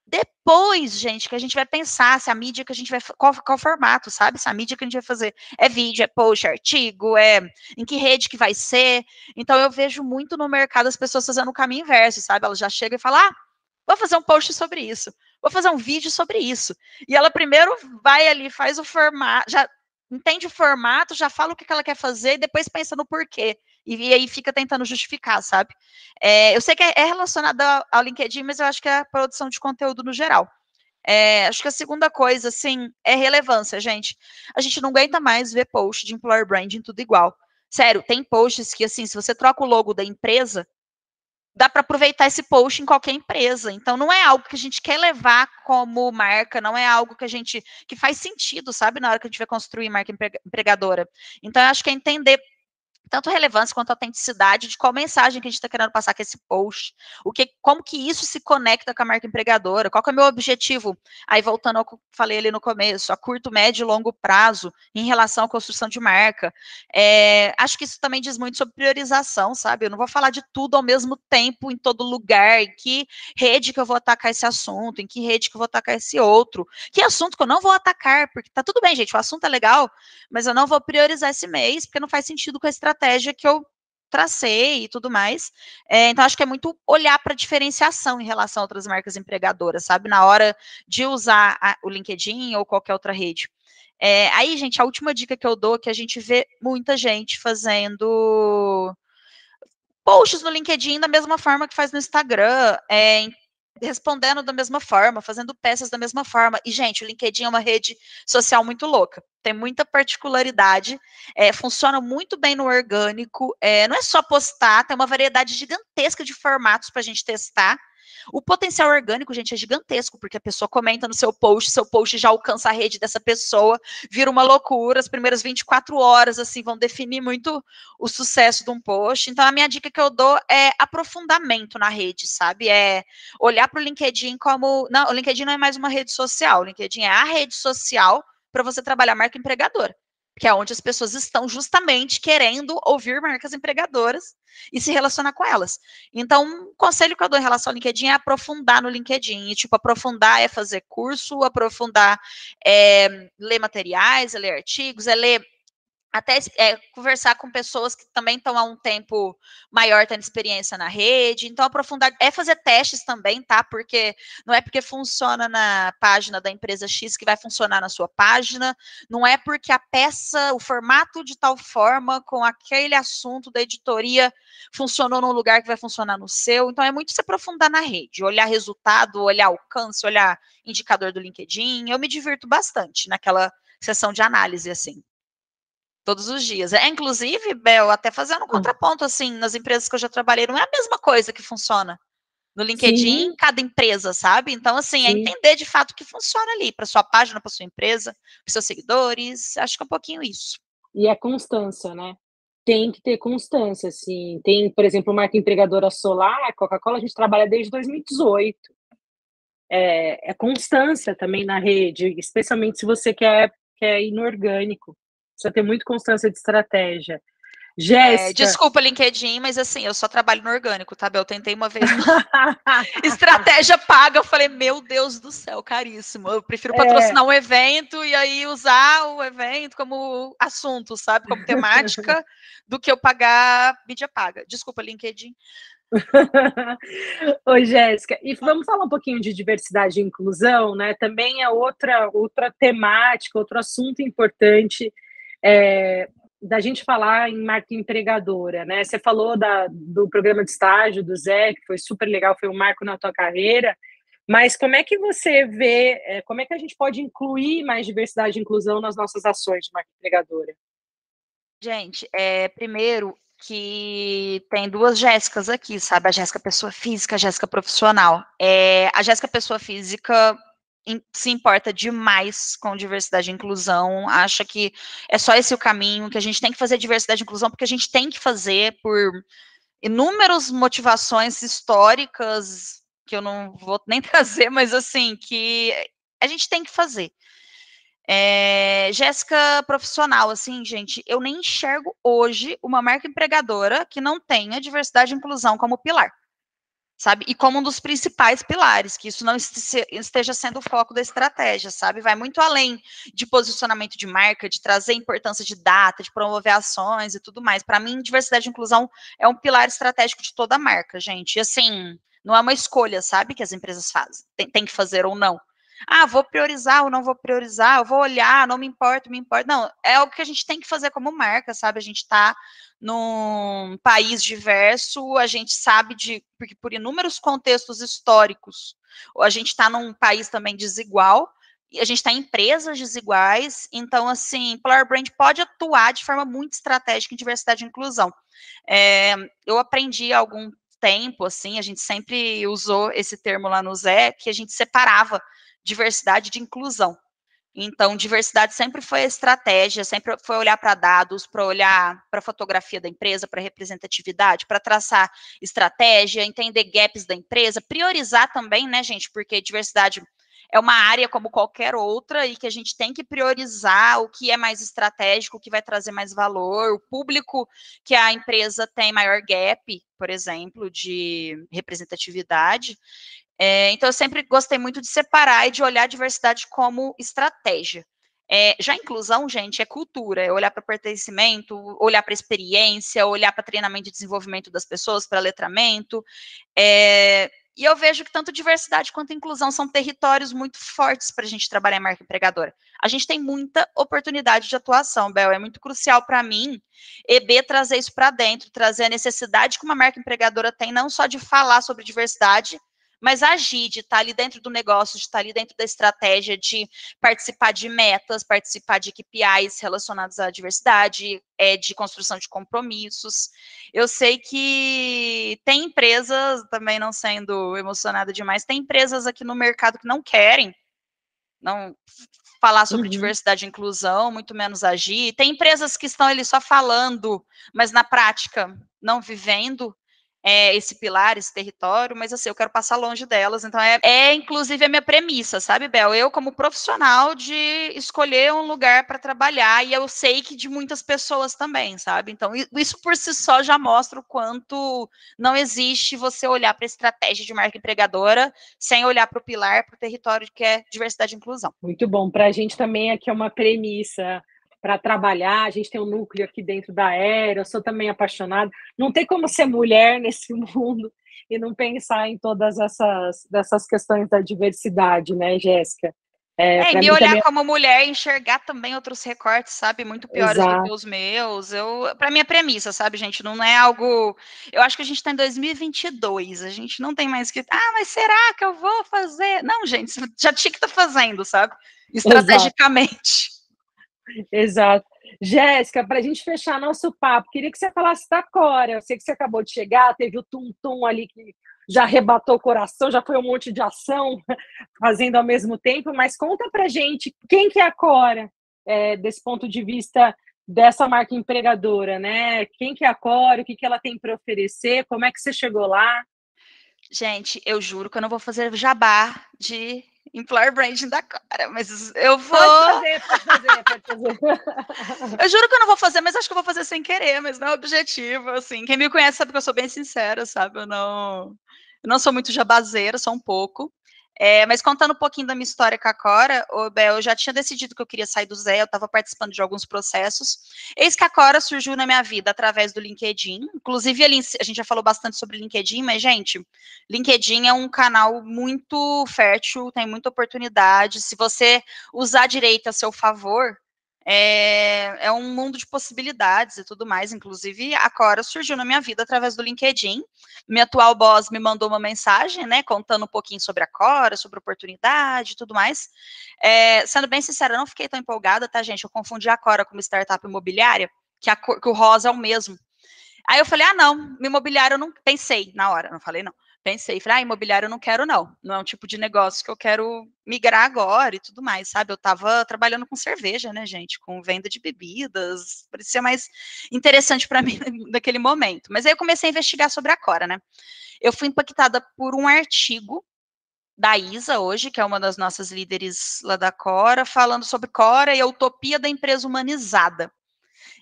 depois, gente, que a gente vai pensar se a mídia que a gente vai, qual formato, sabe? Se a mídia que a gente vai fazer é vídeo, é post, é artigo, em que rede que vai ser. Então, eu vejo muito no mercado as pessoas fazendo o caminho inverso, sabe? Ela já chega e fala, vou fazer um post sobre isso, vou fazer um vídeo sobre isso. E ela primeiro vai ali, faz o formato, já entende o formato, já fala o que ela quer fazer e depois pensa no porquê. E aí fica tentando justificar, sabe? Eu sei que é relacionado ao LinkedIn, mas eu acho que é a produção de conteúdo no geral. Acho que a segunda coisa, assim, é relevância, gente. A gente não aguenta mais ver post de employer branding tudo igual. Sério, tem posts que, assim, se você troca o logo da empresa, dá para aproveitar esse post em qualquer empresa. Então, não é algo que a gente quer levar como marca, não é algo que faz sentido, sabe, na hora que a gente vai construir marca empregadora. Então, eu acho que é entender tanto relevância quanto autenticidade de qual mensagem que a gente está querendo passar com esse post, como que isso se conecta com a marca empregadora, qual que é o meu objetivo, aí voltando ao que eu falei ali no começo, a curto, médio e longo prazo, em relação à construção de marca. Acho que isso também diz muito sobre priorização, sabe? Eu não vou falar de tudo ao mesmo tempo, em todo lugar, em que rede que eu vou atacar esse assunto, em que rede que eu vou atacar esse outro, que assunto que eu não vou atacar, porque tá tudo bem, gente, o assunto é legal, mas eu não vou priorizar esse mês, porque não faz sentido com a estratégia que eu tracei e tudo mais. Então, acho que é muito olhar para a diferenciação em relação a outras marcas empregadoras, sabe? Na hora de usar o LinkedIn ou qualquer outra rede. Aí, gente, a última dica que eu dou é que a gente vê muita gente fazendo posts no LinkedIn da mesma forma que faz no Instagram, respondendo da mesma forma, fazendo peças da mesma forma. E, gente, o LinkedIn é uma rede social muito louca. Tem muita particularidade, funciona muito bem no orgânico, não é só postar, tem uma variedade gigantesca de formatos para a gente testar. O potencial orgânico, gente, é gigantesco, porque a pessoa comenta no seu post já alcança a rede dessa pessoa, vira uma loucura, as primeiras 24 horas, assim, vão definir muito o sucesso de um post. Então, a minha dica que eu dou é aprofundamento na rede, sabe? Olhar para o LinkedIn como... Não, o LinkedIn não é mais uma rede social, o LinkedIn é a rede social para você trabalhar marca empregadora, que é onde as pessoas estão justamente querendo ouvir marcas empregadoras e se relacionar com elas. Então, um conselho que eu dou em relação ao LinkedIn é aprofundar no LinkedIn. E, tipo, aprofundar é fazer curso, aprofundar ler materiais, é ler artigos, é ler até conversar com pessoas que também estão há um tempo maior, tendo experiência na rede. Então, aprofundar, fazer testes também, tá? Porque não é porque funciona na página da empresa X que vai funcionar na sua página, não é porque a peça, o formato de tal forma, com aquele assunto da editoria, funcionou num lugar que vai funcionar no seu. Então, é muito se aprofundar na rede, olhar resultado, olhar alcance, olhar indicador do LinkedIn. Eu me divirto bastante naquela sessão de análise, assim. Todos os dias. Inclusive, Bel, até fazendo um contraponto, assim, nas empresas que eu já trabalhei, não é a mesma coisa que funciona no LinkedIn, Sim, cada empresa, sabe? Então, assim, é sim. entender de fato o que funciona ali, para sua página, para sua empresa, para seus seguidores. Acho que é um pouquinho isso. E a constância, né? Tem que ter constância, assim. Tem, por exemplo, marca empregadora solar, Coca-Cola, a gente trabalha desde 2018. É constância também na rede, especialmente se você quer ir no orgânico. Precisa ter muito constância de estratégia. Jéssica. Desculpa, LinkedIn, mas assim, eu só trabalho no orgânico, tá, Bel? Eu tentei uma vez no estratégia paga, eu falei, meu Deus do céu, caríssimo. Eu prefiro patrocinar um evento e aí usar o evento como assunto, sabe? Como temática, do que eu pagar mídia paga. Desculpa, LinkedIn. Oi, Jéssica. E vamos falar um pouquinho de diversidade e inclusão, né? Também é outra temática, outro assunto importante da gente falar em marca empregadora, né? Você falou do programa de estágio do Zé, que foi super legal, foi um marco na tua carreira. Mas como é que você vê, como é que a gente pode incluir mais diversidade e inclusão nas nossas ações de marca empregadora? Gente, primeiro que tem duas Jéssicas aqui, sabe? A Jéssica pessoa física, a Jéssica profissional. A Jéssica pessoa física se importa demais com diversidade e inclusão, acha que é só esse o caminho, que a gente tem que fazer diversidade e inclusão, porque a gente tem que fazer por inúmeras motivações históricas, que eu não vou nem trazer, mas assim, que a gente tem que fazer. Jéssica profissional, assim, gente, eu nem enxergo hoje uma marca empregadora que não tenha diversidade e inclusão como pilar, sabe? E como um dos principais pilares, que isso não esteja sendo o foco da estratégia, sabe? Vai muito além de posicionamento de marca, de trazer importância de data, de promover ações e tudo mais. Para mim, diversidade e inclusão é um pilar estratégico de toda a marca, gente. E assim, não é uma escolha, sabe, que as empresas fazem. Tem que fazer ou não. Vou priorizar ou não vou priorizar, eu vou olhar, não me importa, me importa. Não, é o que a gente tem que fazer como marca, sabe? A gente está num país diverso, a gente sabe porque por inúmeros contextos históricos, a gente está num país também desigual, e a gente está em empresas desiguais, então, assim, Polar Brand pode atuar de forma muito estratégica em diversidade e inclusão. Eu aprendi há algum tempo, assim, a gente sempre usou esse termo lá no Zé, que a gente separava diversidade de inclusão. Então, diversidade sempre foi a estratégia, sempre foi olhar para dados, para olhar para a fotografia da empresa, para representatividade, para traçar estratégia, entender gaps da empresa, priorizar também, né, gente, porque diversidade é uma área como qualquer outra e que a gente tem que priorizar o que é mais estratégico, o que vai trazer mais valor, o público que a empresa tem maior gap, por exemplo, de representatividade. Então, eu sempre gostei muito de separar e de olhar a diversidade como estratégia. Já a inclusão, gente, é cultura, é olhar para pertencimento, olhar para experiência, olhar para treinamento e desenvolvimento das pessoas, para letramento. E eu vejo que tanto diversidade quanto inclusão são territórios muito fortes para a gente trabalhar em marca empregadora. A gente tem muita oportunidade de atuação, Bel. É muito crucial para mim, EB, trazer isso para dentro, trazer a necessidade que uma marca empregadora tem, não só de falar sobre diversidade, mas agir, de estar ali dentro do negócio, de estar ali dentro da estratégia, de participar de metas, participar de KPIs relacionados à diversidade, de construção de compromissos. Eu sei que tem empresas, também não sendo emocionada demais, tem empresas aqui no mercado que não querem não falar sobre diversidade e inclusão, muito menos agir. Tem empresas que estão ali só falando, mas na prática não vivendo esse pilar, esse território, mas assim, eu quero passar longe delas, então inclusive a minha premissa, sabe, Bel? Eu como profissional de escolher um lugar para trabalhar, e eu sei que de muitas pessoas também, sabe? Então, isso por si só já mostra o quanto não existe você olhar para a estratégia de marca empregadora sem olhar para o pilar, para o território que é diversidade e inclusão. Muito bom. Para a gente também aqui é uma premissa para trabalhar. A gente tem um núcleo aqui dentro da Aero, eu sou também apaixonada. Não tem como ser mulher nesse mundo e não pensar em todas dessas questões da diversidade, né, Jéssica? E Para me mim olhar também. como mulher e enxergar também outros recortes, sabe, muito piores do que Exato, os meus. Para mim é premissa, sabe, gente, não é algo. Eu acho que a gente está em 2022, a gente não tem mais que. Ah, mas será que eu vou fazer? Não, gente, já tinha que estar fazendo, sabe? exato, Estrategicamente. exato. Jéssica, para a gente fechar nosso papo, queria que você falasse da Cora. Eu sei que você acabou de chegar, teve o tum-tum ali que já arrebatou o coração, já foi um monte de ação fazendo ao mesmo tempo, mas conta para gente quem que é a Cora, desse ponto de vista dessa marca empregadora, né? Quem que é a Cora, o que que ela tem para oferecer, como é que você chegou lá? Gente, eu juro que eu não vou fazer jabá de employer branding da Cora, mas eu Pode vou. fazer, pode fazer, pode fazer. Eu juro que eu não vou fazer, mas acho que eu vou fazer sem querer, mas não é objetivo, assim. Quem me conhece sabe que eu sou bem sincera, sabe? Eu não sou muito jabazeira, só um pouco. Mas contando um pouquinho da minha história com a Cora, Bel, eu já tinha decidido que eu queria sair do Zé, eu estava participando de alguns processos. Eis que a Cora surgiu na minha vida através do LinkedIn. Inclusive, a gente já falou bastante sobre LinkedIn, mas, gente, LinkedIn é um canal muito fértil, tem muita oportunidade. Se você usar direito a seu favor, é um mundo de possibilidades e tudo mais. Inclusive, a Cora surgiu na minha vida através do LinkedIn. Minha atual boss me mandou uma mensagem, né, contando um pouquinho sobre a Cora, sobre a oportunidade e tudo mais. Sendo bem sincera, eu não fiquei tão empolgada, tá, gente? Eu confundi a Cora com uma startup imobiliária, que o rosa é o mesmo. Aí eu falei, não, imobiliário eu não pensei na hora, não falei não. Pensei, falei, imobiliário eu não quero não é um tipo de negócio que eu quero migrar agora e tudo mais, sabe? Eu tava trabalhando com cerveja, né, gente, com venda de bebidas, parecia mais interessante para mim naquele momento. Mas aí eu comecei a investigar sobre a Cora, né? Eu fui impactada por um artigo da Isa hoje, que é uma das nossas líderes lá da Cora, falando sobre Cora e a utopia da empresa humanizada.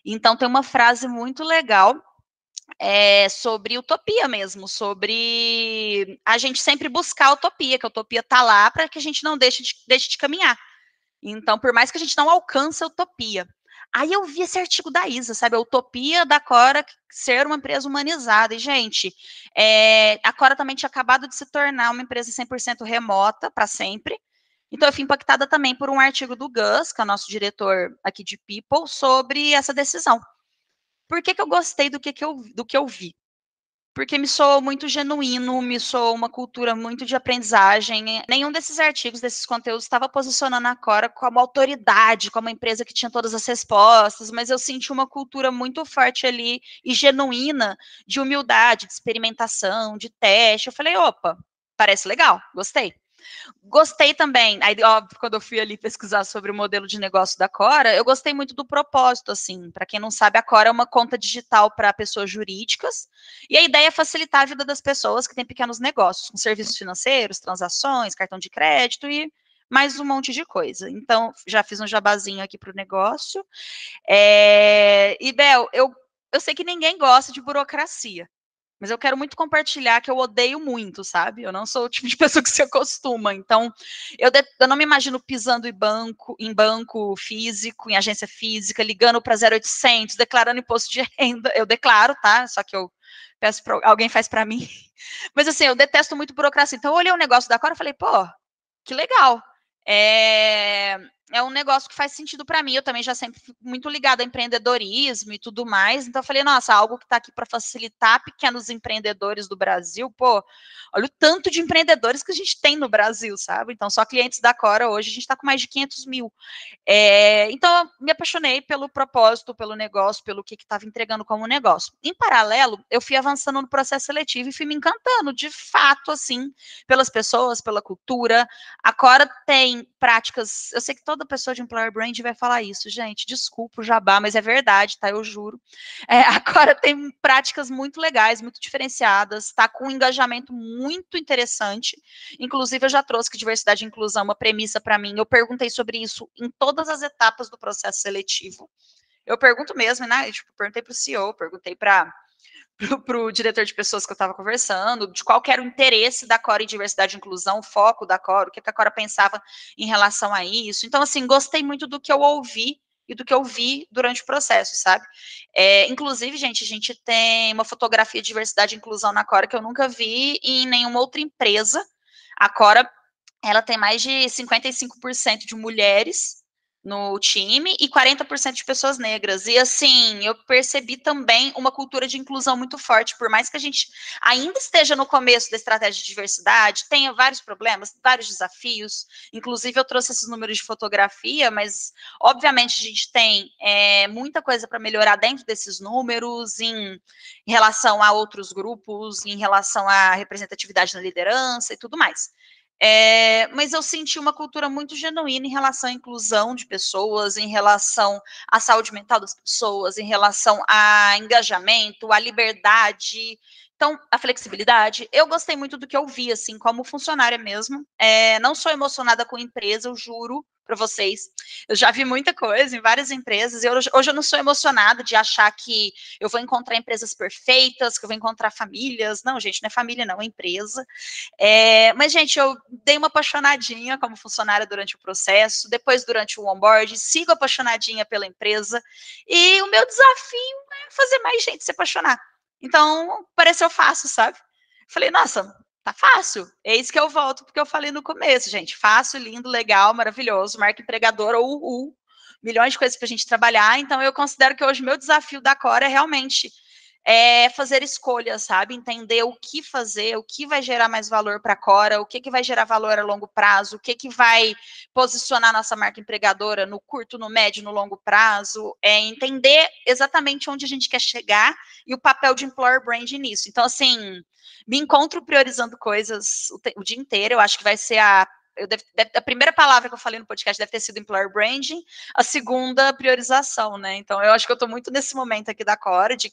Então tem uma frase muito legal sobre utopia mesmo, sobre a gente sempre buscar a utopia, que a utopia está lá para que a gente não deixe de caminhar. Então, por mais que a gente não alcance a utopia. Aí eu vi esse artigo da Isa, sabe? A utopia da Cora ser uma empresa humanizada. E, gente, a Cora também tinha acabado de se tornar uma empresa 100% remota para sempre. Então, eu fui impactada também por um artigo do Gus, que é o nosso diretor aqui de People, sobre essa decisão. Por que eu gostei do que eu vi? Porque me soou muito genuíno, me soou uma cultura muito de aprendizagem. Nenhum desses artigos, desses conteúdos, estava posicionando a Cora como autoridade, como uma empresa que tinha todas as respostas, mas eu senti uma cultura muito forte ali e genuína de humildade, de experimentação, de teste. Eu falei, opa, parece legal, gostei. Gostei também, aí óbvio, quando eu fui ali pesquisar sobre o modelo de negócio da Cora, eu gostei muito do propósito, assim, para quem não sabe, a Cora é uma conta digital para pessoas jurídicas, e a ideia é facilitar a vida das pessoas que têm pequenos negócios, com serviços financeiros, transações, cartão de crédito e mais um monte de coisa. Então, já fiz um jabazinho aqui para o negócio. E, Bel, eu sei que ninguém gosta de burocracia, mas eu quero muito compartilhar que eu odeio muito, sabe? Eu não sou o tipo de pessoa que se acostuma. Então, eu não me imagino pisando em banco físico, em agência física, ligando para 0800, declarando imposto de renda. Eu declaro, tá? Só que eu peço para alguém faz para mim. Mas assim, eu detesto muito burocracia. Então, eu olhei o negócio da Cora e falei, pô, que legal. É um negócio que faz sentido para mim. Eu também já sempre fui muito ligada a empreendedorismo e tudo mais. Então eu falei, nossa, algo que está aqui para facilitar pequenos empreendedores do Brasil. Pô, olha o tanto de empreendedores que a gente tem no Brasil, sabe? Então, só clientes da Cora hoje, a gente está com mais de 500 mil. Então, eu me apaixonei pelo propósito, pelo negócio, pelo que estava entregando como negócio. Em paralelo, eu fui avançando no processo seletivo e fui me encantando, de fato, assim, pelas pessoas, pela cultura. A Cora tem práticas, eu sei que toda pessoa de employer brand vai falar isso, gente, desculpa o jabá, mas é verdade, tá, eu juro. A Cora tem práticas muito legais, muito diferenciadas, tá com um engajamento muito interessante, inclusive eu já trouxe que diversidade e inclusão é uma premissa para mim, eu perguntei sobre isso em todas as etapas do processo seletivo, eu pergunto mesmo, né, tipo, perguntei para o CEO, perguntei para o diretor de pessoas que eu estava conversando, de qual era o interesse da Cora em diversidade e inclusão, o foco da Cora, o que a Cora pensava em relação a isso. Então, assim, gostei muito do que eu ouvi e do que eu vi durante o processo, sabe? Inclusive, gente, a gente tem uma fotografia de diversidade e inclusão na Cora que eu nunca vi em nenhuma outra empresa. A Cora, ela tem mais de 55% de mulheres no time e 40% de pessoas negras. E assim, eu percebi também uma cultura de inclusão muito forte, por mais que a gente ainda esteja no começo da estratégia de diversidade, tenha vários problemas, vários desafios. Inclusive, eu trouxe esses números de fotografia, mas obviamente a gente tem muita coisa para melhorar dentro desses números, em relação a outros grupos, em relação à representatividade na liderança e tudo mais. Mas eu senti uma cultura muito genuína em relação à inclusão de pessoas, em relação à saúde mental das pessoas, em relação a engajamento, à liberdade, então, a flexibilidade. Eu gostei muito do que eu vi, assim, como funcionária mesmo. Não sou emocionada com empresa, eu juro para vocês. Eu já vi muita coisa em várias empresas, e hoje eu não sou emocionada de achar que eu vou encontrar empresas perfeitas, que eu vou encontrar famílias. Não, gente, não é família, não, é empresa. Mas, gente, eu dei uma apaixonadinha como funcionária durante o processo, depois durante o onboard, sigo apaixonadinha pela empresa, e o meu desafio é fazer mais gente se apaixonar. Então, pareceu fácil, sabe? Falei, nossa, tá fácil. Eis que eu volto porque eu falei no começo, gente. Fácil, lindo, legal, maravilhoso, marca empregadora, milhões de coisas pra gente trabalhar. Então, eu considero que hoje o meu desafio da Cora é realmente fazer escolhas, sabe? Entender o que fazer, o que vai gerar mais valor para a Cora, o que vai gerar valor a longo prazo, o que vai posicionar nossa marca empregadora no curto, no médio, no longo prazo, entender exatamente onde a gente quer chegar e o papel de employer brand nisso. Então, assim, me encontro priorizando coisas o dia inteiro, eu acho que vai ser a primeira palavra que eu falei no podcast deve ter sido employer branding, a segunda, priorização, né? Então, eu acho que eu estou muito nesse momento aqui da Cora, de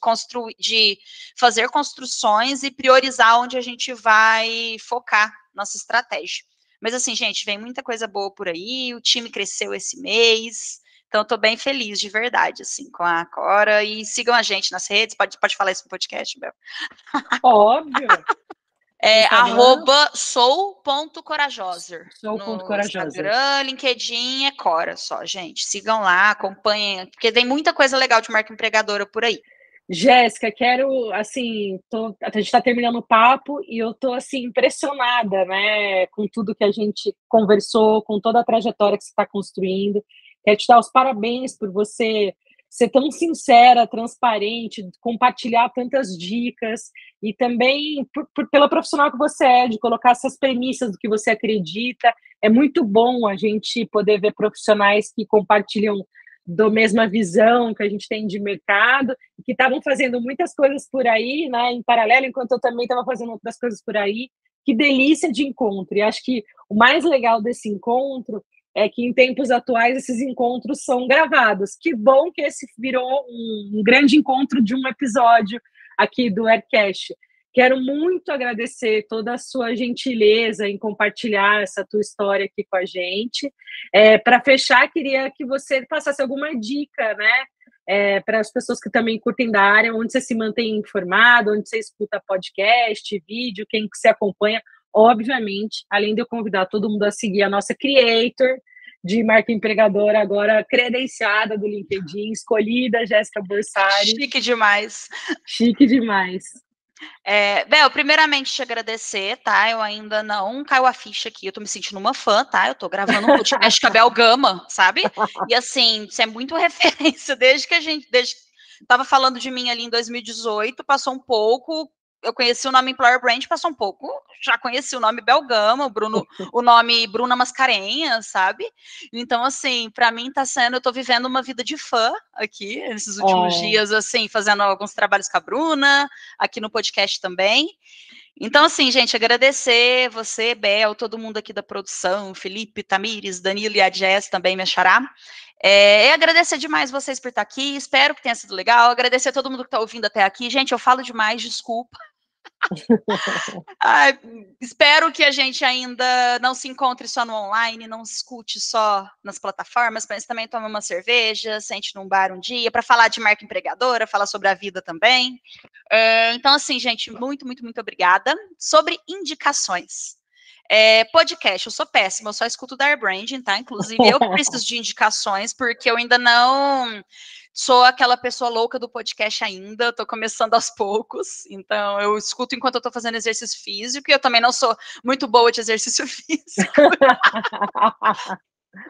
fazer construções e priorizar onde a gente vai focar nossa estratégia. Mas, assim, gente, vem muita coisa boa por aí, o time cresceu esse mês, então eu estou bem feliz, de verdade, assim, com a Cora, e sigam a gente nas redes, pode falar isso no podcast, Bel? Óbvio. @sou.corajoser no Instagram, LinkedIn, Cora só, gente. Sigam lá, acompanhem, porque tem muita coisa legal de marca empregadora por aí. Jéssica, quero, assim, a gente está terminando o papo e eu tô, assim, impressionada, né, com tudo que a gente conversou, com toda a trajetória que você está construindo. Quero te dar os parabéns por você ser tão sincera, transparente, compartilhar tantas dicas e também pela profissional que você é, de colocar essas premissas do que você acredita. É muito bom a gente poder ver profissionais que compartilham da mesma visão que a gente tem de mercado, que estavam fazendo muitas coisas por aí, né, em paralelo, enquanto eu também estava fazendo outras coisas por aí. Que delícia de encontro! E acho que o mais legal desse encontro é que, em tempos atuais, esses encontros são gravados. Que bom que esse virou um grande encontro de um episódio aqui do Aircast. Quero muito agradecer toda a sua gentileza em compartilhar essa tua história aqui com a gente. Para fechar, queria que você passasse alguma dica, né, para as pessoas que também curtem da área, onde você se mantém informado, onde você escuta podcast, vídeo, quem que você acompanha. Obviamente, além de eu convidar todo mundo a seguir a nossa creator de marca empregadora, agora credenciada do LinkedIn, escolhida, Jéssica Borsari. Chique demais. Chique demais. Bel, primeiramente te agradecer, tá? Eu ainda não caiu a ficha aqui, eu tô me sentindo uma fã, tá? Eu tô gravando um podcast com a Bel Gama, sabe? E assim, isso é muito referência, desde tava falando de mim ali em 2018, passou um pouco, eu conheci o nome Employer Brand, passou um pouco, já conheci o nome Belgama, o nome Bruna Mascarenhas, sabe? Então, assim, para mim tá sendo, eu tô vivendo uma vida de fã aqui, nesses últimos dias, assim, fazendo alguns trabalhos com a Bruna, aqui no podcast também. Então, assim, gente, agradecer você, Bel, todo mundo aqui da produção, Felipe, Tamires, Danilo e a Jess também, me achará. Agradecer demais vocês por estar aqui, espero que tenha sido legal, agradecer a todo mundo que está ouvindo até aqui. Gente, eu falo demais, desculpa. Espero que a gente ainda não se encontre só no online, não escute só nas plataformas, mas também tome uma cerveja, sente num bar um dia, para falar de marca empregadora, falar sobre a vida também. Então, assim, gente, muito, muito, muito obrigada. Sobre indicações. Podcast, eu sou péssima, eu só escuto da Airbranding, tá? Inclusive, eu preciso de indicações, porque eu ainda não sou aquela pessoa louca do podcast ainda, tô começando aos poucos, então eu escuto enquanto eu tô fazendo exercício físico, e eu também não sou muito boa de exercício físico.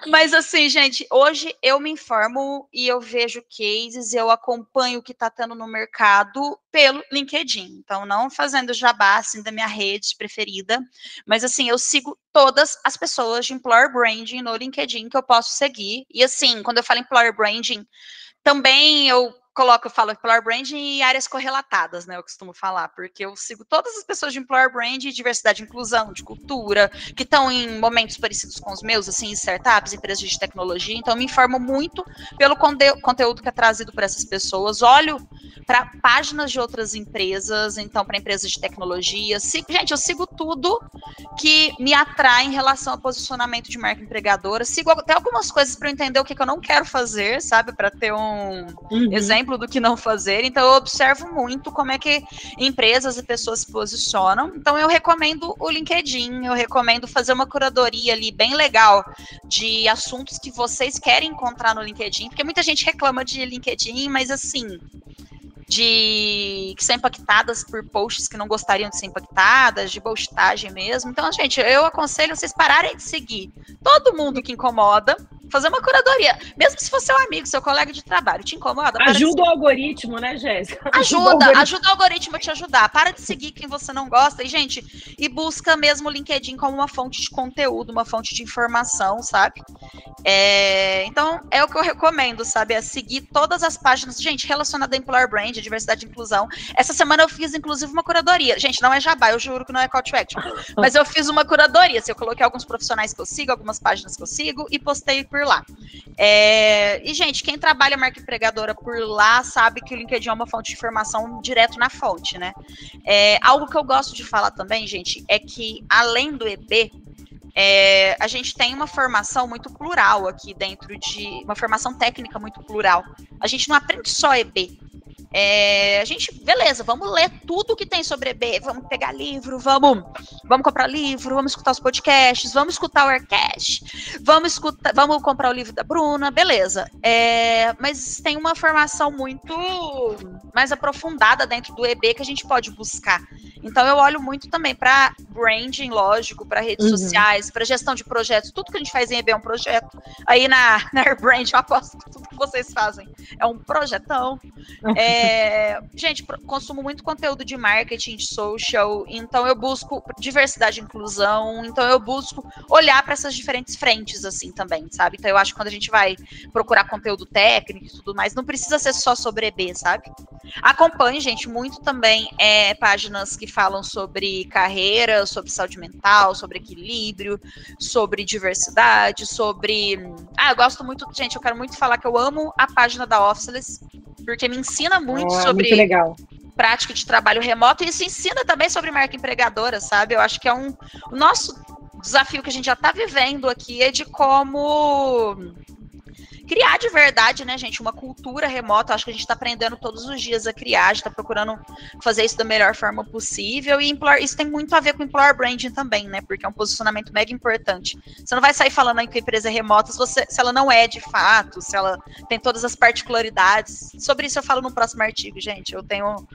Mas assim, gente, hoje eu me informo e eu vejo cases, eu acompanho o que está tendo no mercado pelo LinkedIn. Então, não fazendo jabá, assim, da minha rede preferida, mas assim, eu sigo todas as pessoas de Employer Branding no LinkedIn que eu posso seguir. E assim, quando eu falo Employer Branding, também eu falo Employer Branding e áreas correlatadas, né? Eu costumo falar, porque eu sigo todas as pessoas de Employer Branding, diversidade e inclusão, de cultura, que estão em momentos parecidos com os meus, assim, startups, empresas de tecnologia. Então, eu me informo muito pelo conteúdo que é trazido por essas pessoas. Olho para páginas de outras empresas, então, para empresas de tecnologia. Gente, eu sigo tudo que me atrai em relação ao posicionamento de marca empregadora. Sigo até algumas coisas para eu entender o que eu não quero fazer, sabe? Para ter um exemplo do que não fazer. Então, eu observo muito como é que empresas e pessoas se posicionam. Então, eu recomendo o LinkedIn, eu recomendo fazer uma curadoria ali bem legal de assuntos que vocês querem encontrar no LinkedIn, porque muita gente reclama de LinkedIn, mas assim, que são impactadas por posts que não gostariam de ser impactadas, de postagem mesmo. Então, gente, eu aconselho vocês pararem de seguir todo mundo que incomoda, fazer uma curadoria. Mesmo se for seu amigo, seu colega de trabalho, te incomoda. Ajuda o algoritmo, né, Jéssica? Ajuda o algoritmo a te ajudar. Para de seguir quem você não gosta. E, gente, busca mesmo o LinkedIn como uma fonte de conteúdo, uma fonte de informação, sabe? Então, é o que eu recomendo, sabe? É seguir todas as páginas, gente, relacionadas a Employer Brand, diversidade e inclusão. Essa semana eu fiz, inclusive, uma curadoria. Gente, não é jabá, eu juro que não é call to action. Mas eu fiz uma curadoria. Eu coloquei alguns profissionais que eu sigo, algumas páginas que eu sigo e postei por lá. E, gente, quem trabalha marca empregadora por lá sabe que o LinkedIn é uma fonte de informação direto na fonte, né? Algo que eu gosto de falar também, gente, é que além do EB, a gente tem uma formação muito plural aqui dentro uma formação técnica muito plural. A gente não aprende só EB. A gente, beleza, vamos ler tudo que tem sobre EB, vamos pegar livro, vamos comprar livro, vamos escutar os podcasts, vamos escutar o Aircast, vamos comprar o livro da Bruna, beleza. Mas tem uma formação muito mais aprofundada dentro do EB que a gente pode buscar. Então, eu olho muito também para branding, lógico, para redes sociais, para gestão de projetos. Tudo que a gente faz em EB é um projeto. Aí na Airbrand, eu aposto que tudo que vocês fazem é um projetão. Gente, consumo muito conteúdo de marketing, de social. Então, eu busco diversidade e inclusão. Então, eu busco olhar para essas diferentes frentes, assim, também, sabe? Então, eu acho que quando a gente vai procurar conteúdo técnico e tudo mais, não precisa ser só sobre EB, sabe? Acompanhe, gente, muito também páginas que falam sobre carreira, sobre saúde mental, sobre equilíbrio, sobre diversidade, sobre... eu gosto muito, gente, eu quero muito falar que eu amo a página da Officeless, porque me ensina muito sobre muito legal. Prática de trabalho remoto, e isso ensina também sobre marca empregadora, sabe? Eu acho que o nosso desafio que a gente já está vivendo aqui é de como criar de verdade, né, gente, uma cultura remota. Acho que a gente está aprendendo todos os dias a criar, a gente está procurando fazer isso da melhor forma possível, e isso tem muito a ver com Employer Branding também, né, porque é um posicionamento mega importante. Você não vai sair falando em que a empresa é remota se ela não é de fato, se ela tem todas as particularidades. Sobre isso eu falo no próximo artigo, gente. Eu tenho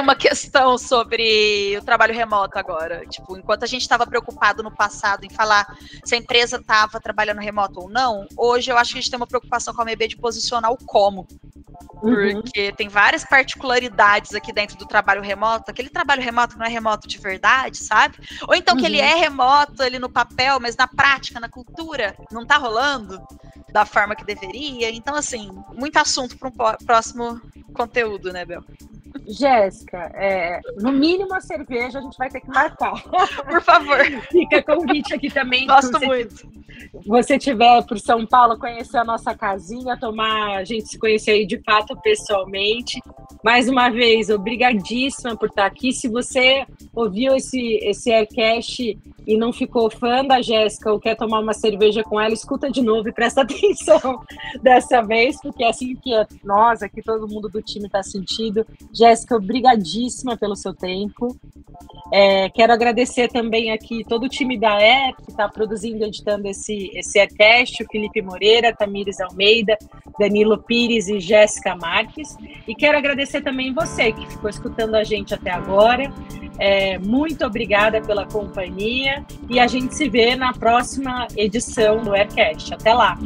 uma questão sobre o trabalho remoto agora. Tipo, enquanto a gente estava preocupado no passado em falar se a empresa estava trabalhando remoto ou não, hoje eu acho que a gente tem uma preocupação com a MEB de posicionar o como. Porque tem várias particularidades aqui dentro do trabalho remoto. Aquele trabalho remoto não é remoto de verdade, sabe? Ou então que ele é remoto ali no papel, mas na prática, na cultura, não tá rolando da forma que deveria. Então, assim, muito assunto para um próximo conteúdo, né, Bel? Jéssica, no mínimo a cerveja a gente vai ter que marcar. Por favor. Fica convite aqui também. Gosto muito. Você estiver por São Paulo, conhecer a nossa casinha, a gente se conhecer aí de fato pessoalmente. Mais uma vez, obrigadíssima por estar aqui. Se você ouviu esse Aircast e não ficou fã da Jéssica ou quer tomar uma cerveja com ela, escuta de novo e presta atenção dessa vez, porque é assim que nós, aqui todo mundo do time está sentindo. Jéssica, obrigadíssima pelo seu tempo. Quero agradecer também aqui todo o time da Air, que está produzindo e editando esse Aircast, o Felipe Moreira, Tamires Almeida, Danilo Pires e Jéssica Marques. E quero agradecer também você que ficou escutando a gente até agora. Muito obrigada pela companhia e a gente se vê na próxima edição do Aircast. Até lá!